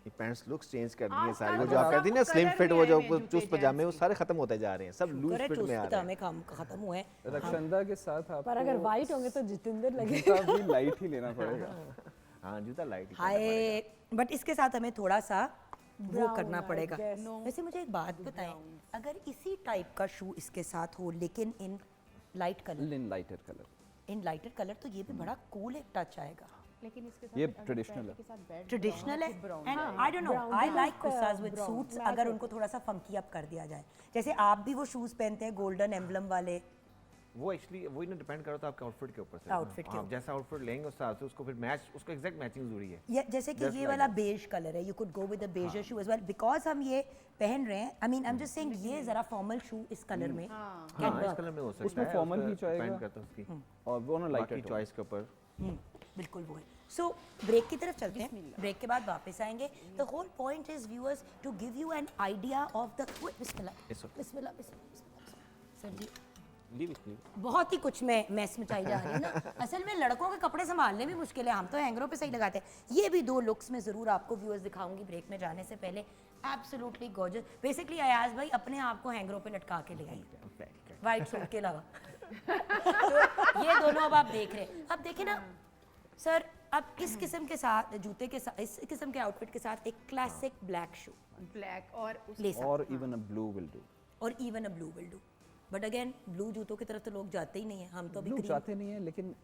Speaker 4: पैंट्स लुक्स चेंज कर दी है
Speaker 3: आप
Speaker 4: सारी, वो
Speaker 3: अब
Speaker 4: जो आप
Speaker 3: सब
Speaker 4: कहती है ना स्लिम
Speaker 3: colour
Speaker 4: फिट,
Speaker 3: में
Speaker 4: वो
Speaker 3: आए
Speaker 4: जो
Speaker 3: हुए हैं
Speaker 4: चुस्त
Speaker 3: जूते
Speaker 4: पजामे वो
Speaker 3: gents
Speaker 4: सारे खत्म होते जा रहे हैं, सब लूज
Speaker 1: करे
Speaker 4: फिट में आ रहे हैं।
Speaker 1: में काम खत्म हुए हैं।
Speaker 5: रक्षंदा के साथ आप
Speaker 6: पर अगर वाइट होंगे तो जितेंद्र लगे
Speaker 5: जूता भी लाइट ही लेना पड़ेगा।
Speaker 4: हाँ जूता लाइट
Speaker 1: हाय, बट इसके साथ हमें थोड़ा सा वो
Speaker 6: Brown,
Speaker 1: करना
Speaker 6: I
Speaker 1: पड़ेगा।
Speaker 6: guess.
Speaker 1: वैसे मुझे एक बात बताएं, अगर इसी टाइप का शू इसके साथ हो लेकिन in light colour,
Speaker 5: in lighter colour,
Speaker 1: in lighter colour, तो ये भी बड़ा कूल एक टच आएगा।
Speaker 3: लेकिन इसके
Speaker 5: ये
Speaker 3: साथ
Speaker 5: ट्रेडिशनल है।
Speaker 1: ट्रेडिशनल है and I don't know,
Speaker 6: brown,
Speaker 1: I
Speaker 6: because
Speaker 1: like kurtas with
Speaker 6: brown,
Speaker 1: suits,
Speaker 6: match
Speaker 1: अगर
Speaker 6: होते
Speaker 1: उनको थोड़ा सा फंकी अप कर दिया जाए। जैसे आप भी वो शूज पहनते हैं गोल्डन एम्बलम वाले,
Speaker 4: वो एक्चुअली वही ना डिपेंड करता है आपके आउटफिट के ऊपर से।
Speaker 1: Outfit के
Speaker 4: आप जैसा आउटफिट लेंगे उस हिसाब से उसको फिर मैच, उसको एग्जैक्ट मैचिंग जरूरी है।
Speaker 1: या जैसे कि
Speaker 4: Just
Speaker 1: ये
Speaker 4: like
Speaker 1: वाला
Speaker 4: that.
Speaker 1: बेज कलर है, you could go with the beige shoe as well, because हम ये पहन रहे हैं। I mean I am just saying ये जरा फॉर्मल शू इस कलर में
Speaker 4: हाँ
Speaker 1: can
Speaker 4: इस
Speaker 1: work.
Speaker 4: कलर में हो सकता
Speaker 5: उसमें
Speaker 4: है,
Speaker 5: formal
Speaker 4: उसका
Speaker 5: भी चाहेगा।
Speaker 4: depend करता है उसकी
Speaker 5: और वो ना
Speaker 4: बाकी
Speaker 5: लाइटर
Speaker 4: चॉइस के ऊपर।
Speaker 1: बिल्कुल वो है। सो ब्रेक की तरफ चलते हैं, ब्रेक के बाद वापस आएंगे। The whole point is viewers to give you an idea of the बिस्मिल्लाह
Speaker 4: It's okay.
Speaker 1: बिस्मिल्लाह बिस्मिल्लाह। Sir ji
Speaker 4: leave it, leave.
Speaker 1: बहुत ही कुछ में मैस मचाई जा रही है ना। असल में लड़कों के कपड़े संभालने भी मुश्किल है, हम तो हैंगरों पे सही लगाते हैं। ये भी दो लुक्स में ज़रूर आपको व्यूअर्स दिखाऊंगी ब्रेक में जाने से पहले। Absolutely gorgeous. बेसिकली अयाज भाई अपने आप को हैंगरों पे लटका के ले आइए वाइट सूट के अलावा। तो ये दोनों अब आप देख रहे हैं। अब देखें ना सर, अब इस किस्म के साथ जूते के साथ, इस किस्म के आउटफिट के साथ एक क्लासिक ब्लैक शू
Speaker 3: ब्लैक और उस
Speaker 1: ले सकते
Speaker 5: और even a blue will do.
Speaker 1: और even a blue will do. But again blue जूतों की तरफ तो लोग जाते ही नहीं है, हम तो अभी
Speaker 5: ब्लू
Speaker 1: green
Speaker 5: चाहते नहीं है लेकिन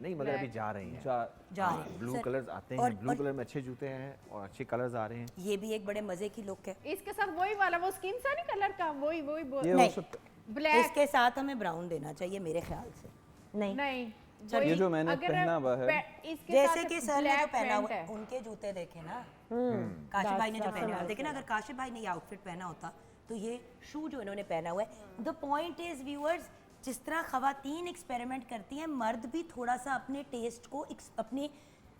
Speaker 4: नहीं मगर अभी जा रहे हैं।
Speaker 5: जा
Speaker 1: जा रहे हैं।
Speaker 4: ब्लू
Speaker 1: सर,
Speaker 4: कलर्स आते
Speaker 1: और-
Speaker 4: हैं, ब्लू कलर में अच्छे जूते हैं और अच्छे कलर्स आ रहे हैं।
Speaker 1: ये भी एक बड़े मजे की लुक है।
Speaker 3: इसके साथ वही वाला वो स्किन सा नहीं कलर का, वही
Speaker 5: ये हो
Speaker 1: नहीं।
Speaker 5: सकता
Speaker 3: ब्लैक
Speaker 1: इसके साथ हमें ब्राउन देना चाहिए मेरे ख्याल से। नहीं,
Speaker 3: नहीं
Speaker 5: सर, ये जो मैंने
Speaker 3: अगर
Speaker 5: पहना हुआ है,
Speaker 3: इसके
Speaker 1: जैसे
Speaker 3: साथ
Speaker 1: कि सर ने जो
Speaker 3: black
Speaker 1: पहना हुआ
Speaker 3: pant है।
Speaker 1: उनके जूते देखे ना, काशिफ भाई ने जो पहना हुआ, देखिए ना, अगर काशिफ भाई ने ये आउटफिट पहना होता तो ये शू जो इन्होंने पहना हुआ है। द पॉइंट इज व्यूअर्स, जिस तरह खवातीन एक्सपेरिमेंट करती हैं, मर्द भी थोड़ा सा अपने टेस्ट को अपने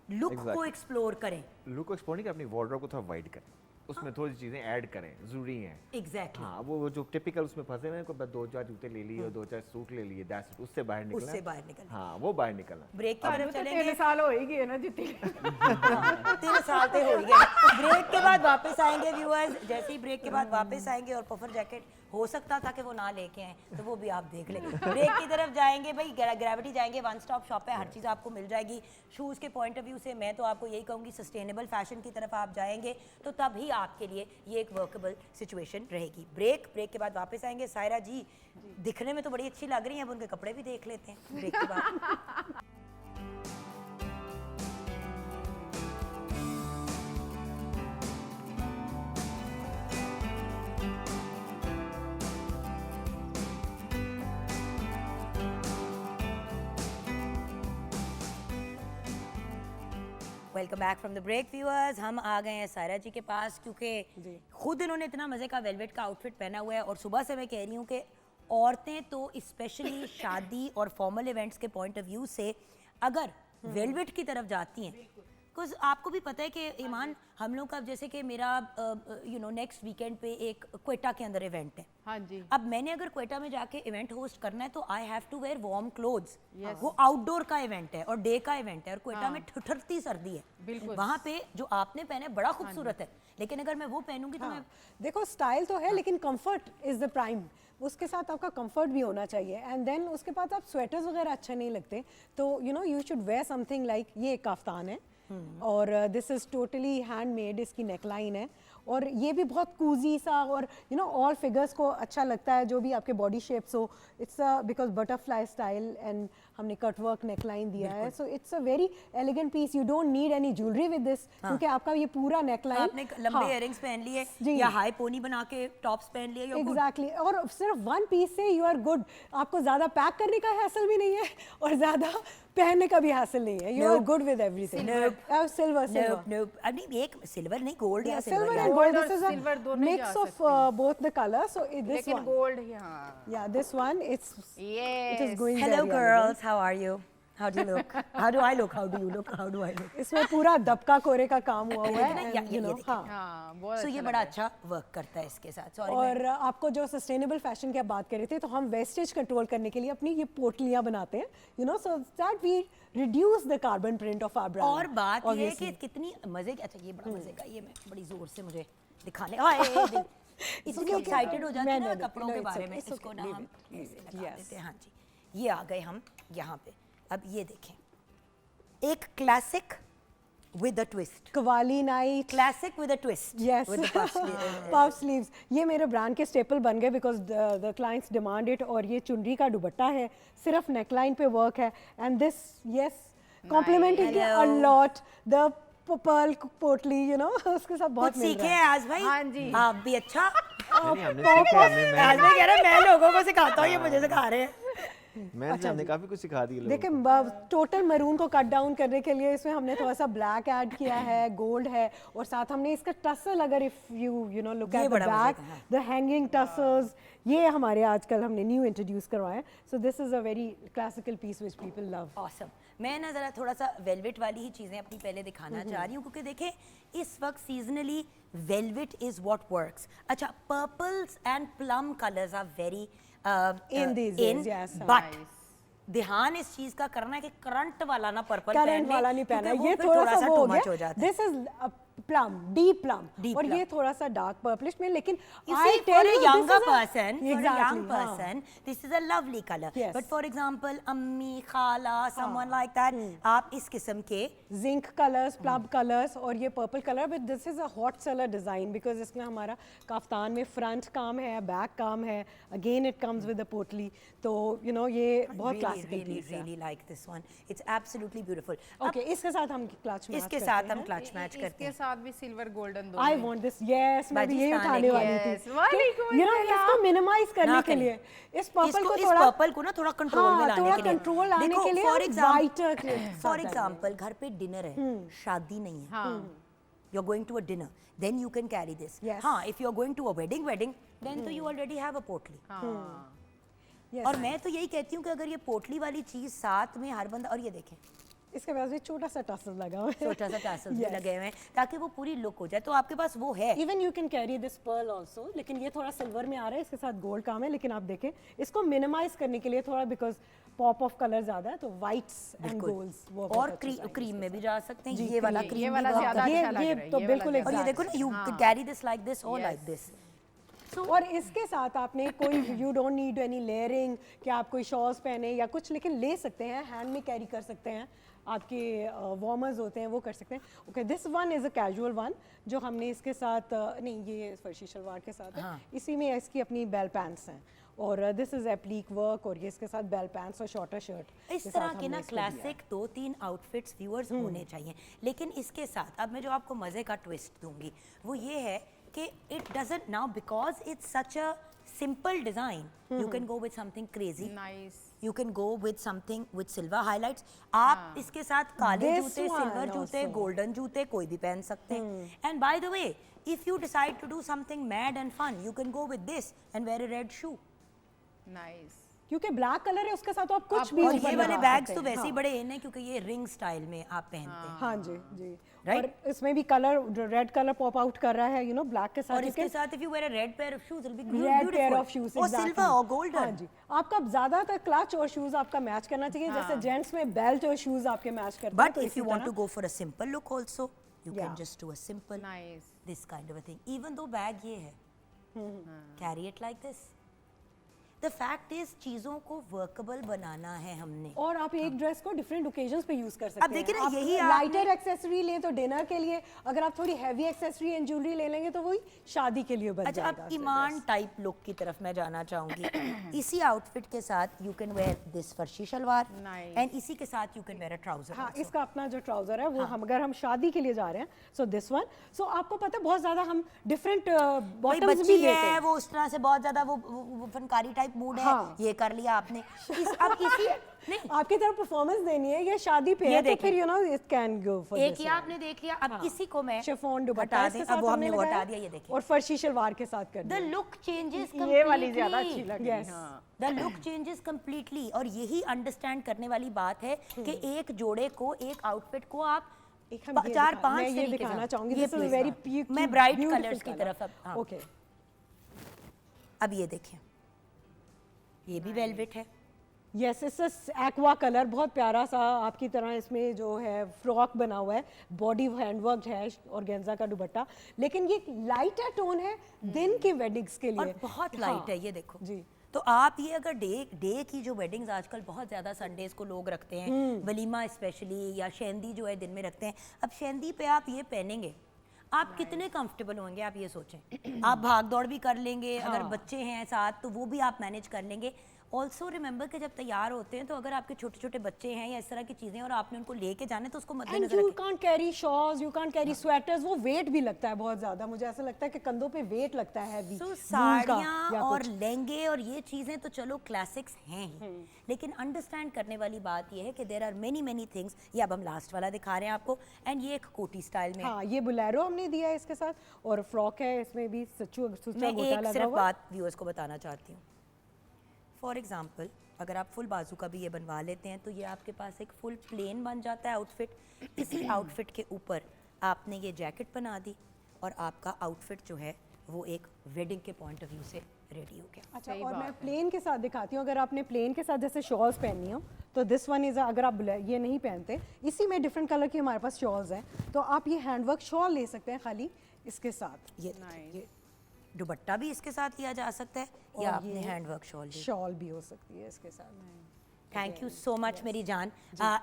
Speaker 1: लुक को
Speaker 5: Exactly.
Speaker 1: एक्सप्लोर करें।
Speaker 4: लुक को एक्सप्लोर नहीं कर, अपनी वार्डरोब को थोड़ा वाइड करें, उसमें थोड़ी चीज़ें ऐड करें, ज़रूरी हैं।
Speaker 1: एग्जैक्टली
Speaker 4: हाँ वो जो टिपिकल उसमें फंसे हुए हैं, को बस 2-4 जूते ले लिए और 2-4 सूट ले लिए, दैट्स इट, उससे बाहर निकलना
Speaker 1: उससे
Speaker 4: है।
Speaker 1: बाहर निकलना।
Speaker 4: हाँ वो बाहर निकलना।
Speaker 1: ब्रेक की तरफ
Speaker 3: तो
Speaker 1: चलेंगे।
Speaker 3: 3 साल हो ही गए ना जितने
Speaker 1: 3 साल तो हो गए। ब्रेक के बाद वापस आएंगे व्यूअर्स, जैसे ही ब्रेक के बाद वापस आएंगे और पफर जैकेट हो सकता था कि वो ना लेके आए, तो वो भी आप देख लें। ब्रेक की तरफ जाएंगे भाई, ग्रेविटी जाएंगे, वन स्टॉप शॉप है, हर चीज़ आपको मिल जाएगी। शूज़ के पॉइंट ऑफ व्यू से मैं तो आपको यही कहूँगी, सस्टेनेबल फैशन की तरफ आप जाएंगे तो तभी आपके लिए ये एक वर्केबल सिचुएशन रहेगी। ब्रेक के बाद वापस आएंगे। सायरा जी दिखने में तो बड़ी अच्छी लग रही हैं, अब उनके कपड़े भी देख लेते हैं ब्रेक के बाद। Welcome back from the break viewers. हम आ गए हैं सायरा जी के पास, क्योंकि खुद इन्होंने इतना मज़े का वेलवेट का आउटफिट पहना हुआ है। और सुबह से मैं कह रही हूँ कि औरतें तो स्पेशली शादी और फॉर्मल इवेंट्स के पॉइंट ऑफ व्यू से अगर वेलवेट की तरफ जाती हैं, बिकॉज आपको भी पता है कि ईमान, हम लोग का जैसे कि मेरा नेक्स्ट वीकेंड पे एक क्वेटा के अंदर इवेंट है।
Speaker 3: हाँ जी
Speaker 1: अब मैंने अगर क्वेटा में जाके इवेंट होस्ट करना है तो I have to wear warm clothes.
Speaker 3: Yes.
Speaker 1: वो आउटडोर का इवेंट है और डे का इवेंट है और क्वेटा में ठठरती सर्दी है।
Speaker 3: बिल्कुल।
Speaker 1: वहाँ पे जो आपने पहने बड़ा खूबसूरत है, लेकिन अगर मैं वो पहनूंगी तो मैं
Speaker 6: देखो स्टाइल तो है लेकिन कंफर्ट इज द प्राइम, उसके साथ आपका कंफर्ट भी होना चाहिए। एंड देन उसके बाद आप स्वेटर्स वगैरह अच्छे नहीं लगते, तो you should wear something like, ये एक काफ्तान है और दिस इज़ टोटली हैंडमेड, इसकी नेकलाइन है और ये भी बहुत कूजी सा और ऑल फिगर्स को अच्छा लगता है, जो भी आपके बॉडी शेप्स हो। It's because butterfly style and हमने कट वर्क नेकलाइन दिया है, so it's a very elegant piece. You don't need any jewellery with this, क्योंकि आपका ये पूरा नेकलाइन,
Speaker 1: आपने लंबे इयरिंग्स पहन लिए
Speaker 6: जी।
Speaker 1: या हाई पोनी बना के टॉप्स पहन लिए, you're good।
Speaker 6: एग्जैक्टली और सिर्फ वन पीस से यू आर गुड। आपको ज्यादा पैक करने का हैसल भी नहीं है और ज्यादा पहनने का भी हासिल नहीं है। You are
Speaker 1: Nope.
Speaker 6: Good with everything. Silver
Speaker 1: Nope, nope. नहीं, एक सिल्वर नहीं, गोल्ड या
Speaker 6: silver
Speaker 1: silver
Speaker 6: and
Speaker 3: Gold
Speaker 6: gold,
Speaker 3: और
Speaker 6: दिस इज
Speaker 3: silver
Speaker 6: अ
Speaker 3: दोनों ही
Speaker 6: मिक्स
Speaker 3: जा
Speaker 6: ऑफ
Speaker 3: सकते हैं।
Speaker 6: Both the colour, so this
Speaker 3: लेकिन
Speaker 6: वन,
Speaker 3: गोल्ड यहाँ
Speaker 6: या this one, it is
Speaker 3: yes
Speaker 6: going
Speaker 1: Hello girls, how are you? How do you look? How do I look? How do you look? How do I look?
Speaker 6: इसमें पूरा दबका कोरे का काम हुआ हुआ
Speaker 1: लेकिन
Speaker 6: है
Speaker 1: ये
Speaker 6: and, you know,
Speaker 1: देखिए।
Speaker 6: हाँ।
Speaker 3: हाँ बहुत
Speaker 1: So
Speaker 3: अच्छा
Speaker 1: ये
Speaker 3: लग
Speaker 1: बड़ा
Speaker 3: रहा है।
Speaker 1: अच्छा वर्क करता है इसके साथ। Sorry,
Speaker 6: और आपको जो सस्टेनेबल फैशन की आप बात कर रहे थे, तो हम वेस्टेज कंट्रोल करने के लिए अपनी ये पोटलियां बनाते हैं, you know, so that we reduce the carbon print of our brand.
Speaker 1: और बात ये है कि कितनी मजे की, अच्छा ये बड़ा मजे का, ये मैं बड़ी जोर से मुझे दिखाने इतनी एक्साइटेड हो जाती है ना कपड़ों के बारे में। इसको ना हम ऐसे लगा देते हैं। हाँ जी, ये आ गए हम यहाँ पे। अब ये देखें, एक classic with a twist,
Speaker 6: qawwali night,
Speaker 1: classic with a twist.
Speaker 6: Yes, puff sleeves, ये मेरे ब्रांड के स्टेपल बन गए because the clients demand it. और ये चुनरी का दुपट्टा है, सिर्फ नेकलाइन पे वर्क है, and this yes complimenting a lot the pearl पोटली, यू नो, उसके साथ बहुत
Speaker 1: कुछ
Speaker 6: मिल
Speaker 1: सीखे
Speaker 6: रहा
Speaker 1: हैं
Speaker 6: है।
Speaker 1: आज भाई?
Speaker 3: हाँ जी।
Speaker 1: आप भी। अच्छा,
Speaker 4: नहीं, हमने सीखा है,
Speaker 1: आज मैं कह रहा मैं लोगों को सिखाता हूँ, ये मुझे सिखा रहे हैं।
Speaker 4: हमने काफी कुछ सिखा दिया लोगों
Speaker 6: देखिए, टोटल मरून को कट डाउन करने के लिए इसमें हमने थोड़ा सा ब्लैक ऐड किया है, गोल्ड है, और साथ हमने इसका टसल, अगर इफ यू नो लुक
Speaker 1: ये
Speaker 6: एट द
Speaker 1: बड़ा मजे
Speaker 6: बैक,
Speaker 1: का है।
Speaker 6: द हैंगिंग टसल्स, ये हमारे आजकल हमने न्यू इंट्रोड्यूस करवाए। So this is a very classical piece which people love.
Speaker 1: Awesome. मैं ना ज़रा थोड़ा सा वेलवेट वाली ही चीज़ें अपनी पहले दिखाना चाह रही हूँ, क्योंकि देखें इस वक्त seasonally velvet is what works. अच्छा, purples and plum colours are very
Speaker 6: In these days, yes,
Speaker 1: but ध्यान इस चीज का करना है कि करंट वाला ना पर्पल
Speaker 6: करंट वाला नहीं पहना, ये
Speaker 1: फिर
Speaker 6: थोड़ा सा वो
Speaker 1: टू
Speaker 6: हो
Speaker 1: मच हो
Speaker 6: गया।
Speaker 1: जाता है।
Speaker 6: This is plum, deep plum,
Speaker 1: Deep
Speaker 6: और
Speaker 1: plum.
Speaker 6: ये थोड़ा सा डार्क पर्पलिश में, लेकिन
Speaker 1: You
Speaker 6: I
Speaker 1: see, for
Speaker 6: tell
Speaker 1: a
Speaker 6: you, this
Speaker 1: younger
Speaker 6: is a-
Speaker 1: person, for a young
Speaker 6: Exactly, हाँ.
Speaker 1: person, this is a lovely color.
Speaker 6: Yes.
Speaker 1: But for example, अम्मी, खाला, someone like that, आप इस किस्म के
Speaker 6: जिंक कलर्स, प्लब कलर्स, और ये purple colour, but this is a hot seller design because इसमें हमारा काफ्तान में फ्रंट काम है, बैक काम है, again it comes with a पोटली, तो यू नो ये बहुत क्लासिकल पीस है।
Speaker 1: really like this one. It's absolutely beautiful.
Speaker 6: Okay, इसके साथ हम क्लच मैच
Speaker 1: इसके साथ हम क्लच मैच करते
Speaker 3: इसके
Speaker 1: हैं।
Speaker 3: साथ भी सिल्वर गोल्डन दो
Speaker 6: आई वांट दिस, यस, मैं भी यही
Speaker 1: बाजिस्तान
Speaker 6: उठाने
Speaker 1: है,
Speaker 6: वाली
Speaker 3: yes,
Speaker 6: थी।
Speaker 3: वालेकुम
Speaker 6: यू नो,
Speaker 3: अस्सलाम।
Speaker 6: इसको मिनिमाइज करने
Speaker 1: ना
Speaker 6: के
Speaker 1: करें।
Speaker 6: लिए इस पर्पल
Speaker 1: इसको,
Speaker 6: को
Speaker 1: इस
Speaker 6: थोड़ा
Speaker 1: पर्पल को ना थोड़ा कंट्रोल में लाने
Speaker 6: थोड़ा
Speaker 1: के लिए,
Speaker 6: कंट्रोल लाने
Speaker 1: देखो,
Speaker 6: के लिए
Speaker 1: for
Speaker 6: हम
Speaker 1: example-
Speaker 6: whiter के साथ
Speaker 1: फॉर
Speaker 6: डालेंगे।
Speaker 1: एग्जाम्पल घर पे डिनर है, शादी नहीं है,
Speaker 3: हाँ
Speaker 1: you're going to a dinner, then you can carry this.
Speaker 6: Yes.
Speaker 1: हाँ, if you're going to a wedding, then तो you already have a पोटली।
Speaker 3: हाँ
Speaker 6: Yes.
Speaker 1: और मैं तो यही कहती हूँ कि अगर ये पोटली वाली चीज साथ में हर बंदा, और ये देखें
Speaker 6: इसके पास भी छोटा सा टसल लगा हुआ है,
Speaker 1: छोटा सा टैसल्स भी
Speaker 6: Yes.
Speaker 1: लगे हुए हैं ताकि वो पूरी लुक हो जाए, तो आपके पास वो है।
Speaker 6: Even you can carry this pearl also, लेकिन ये थोड़ा सिल्वर में आ रहा है, इसके साथ गोल्ड काम है, लेकिन आप देखें इसको मिनिमाइज करने के लिए थोड़ा, बिकॉज पॉप ऑफ कलर ज्यादा है, तो व्हाइट्स एंड गोल्ड्स वो
Speaker 1: और क्रीम में भी जा सकते हैं, ये वाला
Speaker 3: ये
Speaker 1: क्रीम
Speaker 3: वाला ज्यादा अच्छा लग
Speaker 6: ये
Speaker 3: रहा है,
Speaker 6: तो
Speaker 3: ये
Speaker 6: बिल्कुल
Speaker 3: वाला
Speaker 1: और ये
Speaker 6: exact.
Speaker 1: देखो ना, you carry this like this और लाइक दिस।
Speaker 6: और इसके साथ आपने कोई, you don't need any layering कि आप कोई शॉल्स पहने या कुछ, लेकिन ले सकते हैं, हैंड में कैरी कर सकते हैं, आपके वार्मर्स होते हैं वो कर सकते हैं। Okay, this one is a casual one जो हमने इसके साथ नहीं, ये फर्शी शलवार के साथ है, इसी में इसकी अपनी बेल पैंट्स हैं, और दिस इज एप्लीक वर्क, और ये इसके साथ बेल पैंट्स और शॉर्टर शर्ट।
Speaker 1: इस तरह के ना क्लासिक 2-3 आउटफिट्स व्यूअर्स होने चाहिए, लेकिन इसके साथ अब मैं जो आपको मजे का ट्विस्ट दूंगी वो ये है कि it doesn't now, because it's such a simple design, you can go with something crazy,
Speaker 3: nice
Speaker 1: you can go with something with silver highlights. आप इसके साथ काले
Speaker 6: This
Speaker 1: जूते,
Speaker 6: one
Speaker 1: सिल्वर जूते,
Speaker 6: also.
Speaker 1: गोल्डन जूते कोई भी पहन सकते हैं। And by the way, if you decide to do something mad and fun, you can go with this and wear a red shoe.
Speaker 3: Nice
Speaker 6: क्योंकि ब्लैक कलर है, उसके साथ तो आप कुछ भी
Speaker 1: और
Speaker 6: ऊपर
Speaker 1: ये वाले
Speaker 6: लगा
Speaker 1: बैग्स
Speaker 6: सकते
Speaker 1: तो
Speaker 6: हैं।
Speaker 1: वैसे ही
Speaker 6: हाँ।
Speaker 1: बड़े इन है क्योंकि ये रिंग स्टाइल में आप पहनते हैं।
Speaker 6: हाँ जी जी,
Speaker 1: Right?
Speaker 6: और इसमें भी colour, red colour pop out कर रहा है, यू नो, ब्लैक के साथ
Speaker 1: और
Speaker 6: you
Speaker 1: इसके
Speaker 6: can-
Speaker 1: साथ if you wear a red pair of shoes, it will be
Speaker 6: red pair
Speaker 1: beautiful,
Speaker 6: of shoes,
Speaker 1: और सिल्वर और गोल्डन।
Speaker 6: हाँ जी, आपका ज्यादातर क्लच और शूज आपका मैच करना चाहिए, जैसे जेंट्स में बेल्ट और शूज आपके मैच करते हैं,
Speaker 1: बट
Speaker 6: तो
Speaker 1: इफ
Speaker 6: इसी
Speaker 1: यू वांट
Speaker 6: तरह-
Speaker 1: to go for a simple look also, you can
Speaker 6: Yeah.
Speaker 1: Just do a simple
Speaker 3: nice
Speaker 1: this kind of a thing, even though bag ये है, carry it like this. The fact is चीजों को वर्केबल बनाना है हमने।
Speaker 6: और आप एक ड्रेस को डिफरेंट ओकेजन्स पे यूज कर सकते हैं।
Speaker 1: देखिए ना,
Speaker 6: आप
Speaker 1: यही
Speaker 6: लाइटर एक्सेसरी लें तो डिनर के लिए, अगर आप थोड़ी हैवी एक्सेसरी एंड ज्वेलरी ले लेंगे तो वही शादी के लिए बच
Speaker 1: अच्छा,
Speaker 6: जाएगा।
Speaker 1: अब ईमान टाइप लुक की तरफ मैं जाना चाहूंगी। इसी आउटफिट के साथ you can wear this farshi shalwar,
Speaker 3: Nice.
Speaker 1: And इसी के साथ you can wear a trouser.
Speaker 6: हाँ, इसका अपना जो ट्राउजर है वो हम, अगर हम शादी के लिए जा रहे हैं, सो दिस वन, सो आपको पता है बहुत ज्यादा हम डिफरेंट
Speaker 1: कोई
Speaker 6: बॉटम्स
Speaker 1: बच्ची
Speaker 6: भी देते
Speaker 1: है
Speaker 6: हैं।
Speaker 1: वो उस तरह से बहुत ज्यादा वो फनकारी टाइप मूड है,
Speaker 6: हाँ।
Speaker 1: ये कर लिया आपने। अब इसी नहीं,
Speaker 6: आपकी तरफ परफॉर्मेंस देनी है या शादी पे
Speaker 1: ये
Speaker 6: है तो
Speaker 1: देखिए।
Speaker 6: फिर you know it can go for
Speaker 1: एक ये आपने देख लिया, अब इसी को मैं
Speaker 6: शिफॉन दुपट्टा
Speaker 1: हटा
Speaker 6: इसके
Speaker 1: दें,
Speaker 6: साथ
Speaker 1: अब वो हमने वो
Speaker 6: लगाया
Speaker 1: हटा दिया, ये देखिए।
Speaker 6: और फर्शी शलवार के साथ कर
Speaker 1: द
Speaker 6: दिया।
Speaker 1: लुक चेंजेस
Speaker 3: ये वाली ज्यादा अच्छी लग रही है।
Speaker 6: Yes.
Speaker 3: हाँ।
Speaker 1: The look changes completely. और यही अंडरस्टैंड करने वाली बात है कि एक जोड़े को, एक आउटफिट को आप
Speaker 6: एक हम ये
Speaker 1: चार
Speaker 6: दिखा-
Speaker 1: पांच
Speaker 6: मैं ये
Speaker 1: तरीके से-
Speaker 6: दिखाना चाहूंगी
Speaker 1: ये
Speaker 6: दिस इज
Speaker 1: please,
Speaker 6: वेरी
Speaker 1: हाँ। मैं ब्राइट कलर्स की तरफ अब, हाँ।
Speaker 6: ओके
Speaker 1: अब ये देखें, ये भी वेलवेट है।
Speaker 6: यस इट्स एक्वा कलर, बहुत प्यारा सा आपकी तरह इसमें जो है फ्रॉक बना हुआ है, बॉडी हैंडवर्क है और गेंजा का दुपट्टा, लेकिन ये लाइट टोन है दिन की वेडिंग्स के लिए
Speaker 1: और बहुत लाइट
Speaker 6: हाँ,
Speaker 1: है, ये देखो
Speaker 6: जी।
Speaker 1: तो आप ये अगर डे की जो वेडिंग्स आजकल बहुत ज़्यादा संडेज को लोग रखते हैं, वलीमा स्पेशली, या शेंदी जो है दिन में रखते हैं, अब शेंदी पे आप ये पहनेंगे, आप कितने कंफर्टेबल होंगे आप ये सोचें। आप भाग दौड़ भी कर लेंगे, अगर बच्चे हैं साथ तो वो भी आप मैनेज कर लेंगे। ऑल्सो रिमेंबर कि जब तैयार होते हैं तो अगर आपके छोटे छोटे बच्चे हैं या इस तरह की चीज़ें और आपने उनको लेके जाने तो उसको
Speaker 6: एंड
Speaker 1: मद्देनजर
Speaker 6: यू
Speaker 1: रखें।
Speaker 6: Can't carry shawls, you can't carry sweaters, वो वेट भी लगता है बहुत ज्यादा, मुझे ऐसा लगता है कि कंधों पे वेट लगता है heavy,
Speaker 1: तो
Speaker 6: wool का
Speaker 1: साड़ियाँ
Speaker 6: या
Speaker 1: और
Speaker 6: कुछ।
Speaker 1: लहंगे और ये चीज़ें तो चलो क्लासिक्स हैं ही, लेकिन अंडरस्टैंड करने वाली बात ये है कि देर आर मेनी थिंग्स। ये अब हम लास्ट वाला दिखा रहे हैं आपको, एंड ये एक कोटी स्टाइल में है।
Speaker 6: हाँ ये बुलेरो हमने दिया है इसके साथ, और फ्रॉक है इसमें भी सुच्चा
Speaker 1: मैं
Speaker 6: गोटा
Speaker 1: एक
Speaker 6: लगा
Speaker 1: सिर्फ
Speaker 6: हुआ।
Speaker 1: बात व्यूअर्स को बताना चाहती हूँ। फॉर एग्जाम्पल अगर आप फुल बाजू का भी ये बनवा लेते हैं तो ये आपके पास एक फुल प्लेन बन जाता है आउटफिट। इसी आउटफिट के ऊपर आपने ये जैकेट बना दी और आपका आउटफिट जो है वो एक वेडिंग के पॉइंट ऑफ व्यू से रेडी हो गया।
Speaker 6: अच्छा, और मैं प्लेन के साथ दिखाती हूँ, अगर आपने प्लेन के साथ जैसे शॉल्स पहननी हो तो दिस वन इज, अगर आप ये नहीं पहनते, इसी में डिफरेंट कलर की हमारे पास शॉल्स हैं, तो आप ये हैंडवर्क शॉल ले सकते हैं खाली इसके साथ।
Speaker 1: ये दुपट्टा भी इसके साथ लिया जा सकता है या
Speaker 6: और
Speaker 1: आपने
Speaker 6: ये
Speaker 1: हैंडवर्क शॉल ली।
Speaker 6: शॉल भी हो सकती है इसके साथ।
Speaker 1: थैंक यू सो मच मेरी जान।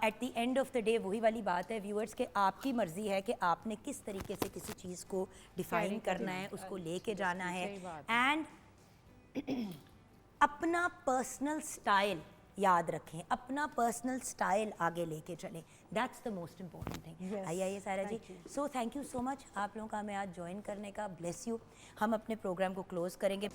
Speaker 1: At the end of the day वही वाली बात है व्यूअर्स के आपकी मर्जी है कि आपने किस तरीके से किसी चीज़ को डिफाइन करना है, उसको लेके जाना है, एंड अपना पर्सनल स्टाइल याद रखें, अपना पर्सनल स्टाइल आगे लेके चलें, that's the most important thing.
Speaker 6: Yes,
Speaker 1: आइए Sara ji, so thank you so much आप लोगों का हमें आज ज्वाइन करने का, ब्लेस यू। हम अपने प्रोग्राम को क्लोज करेंगे।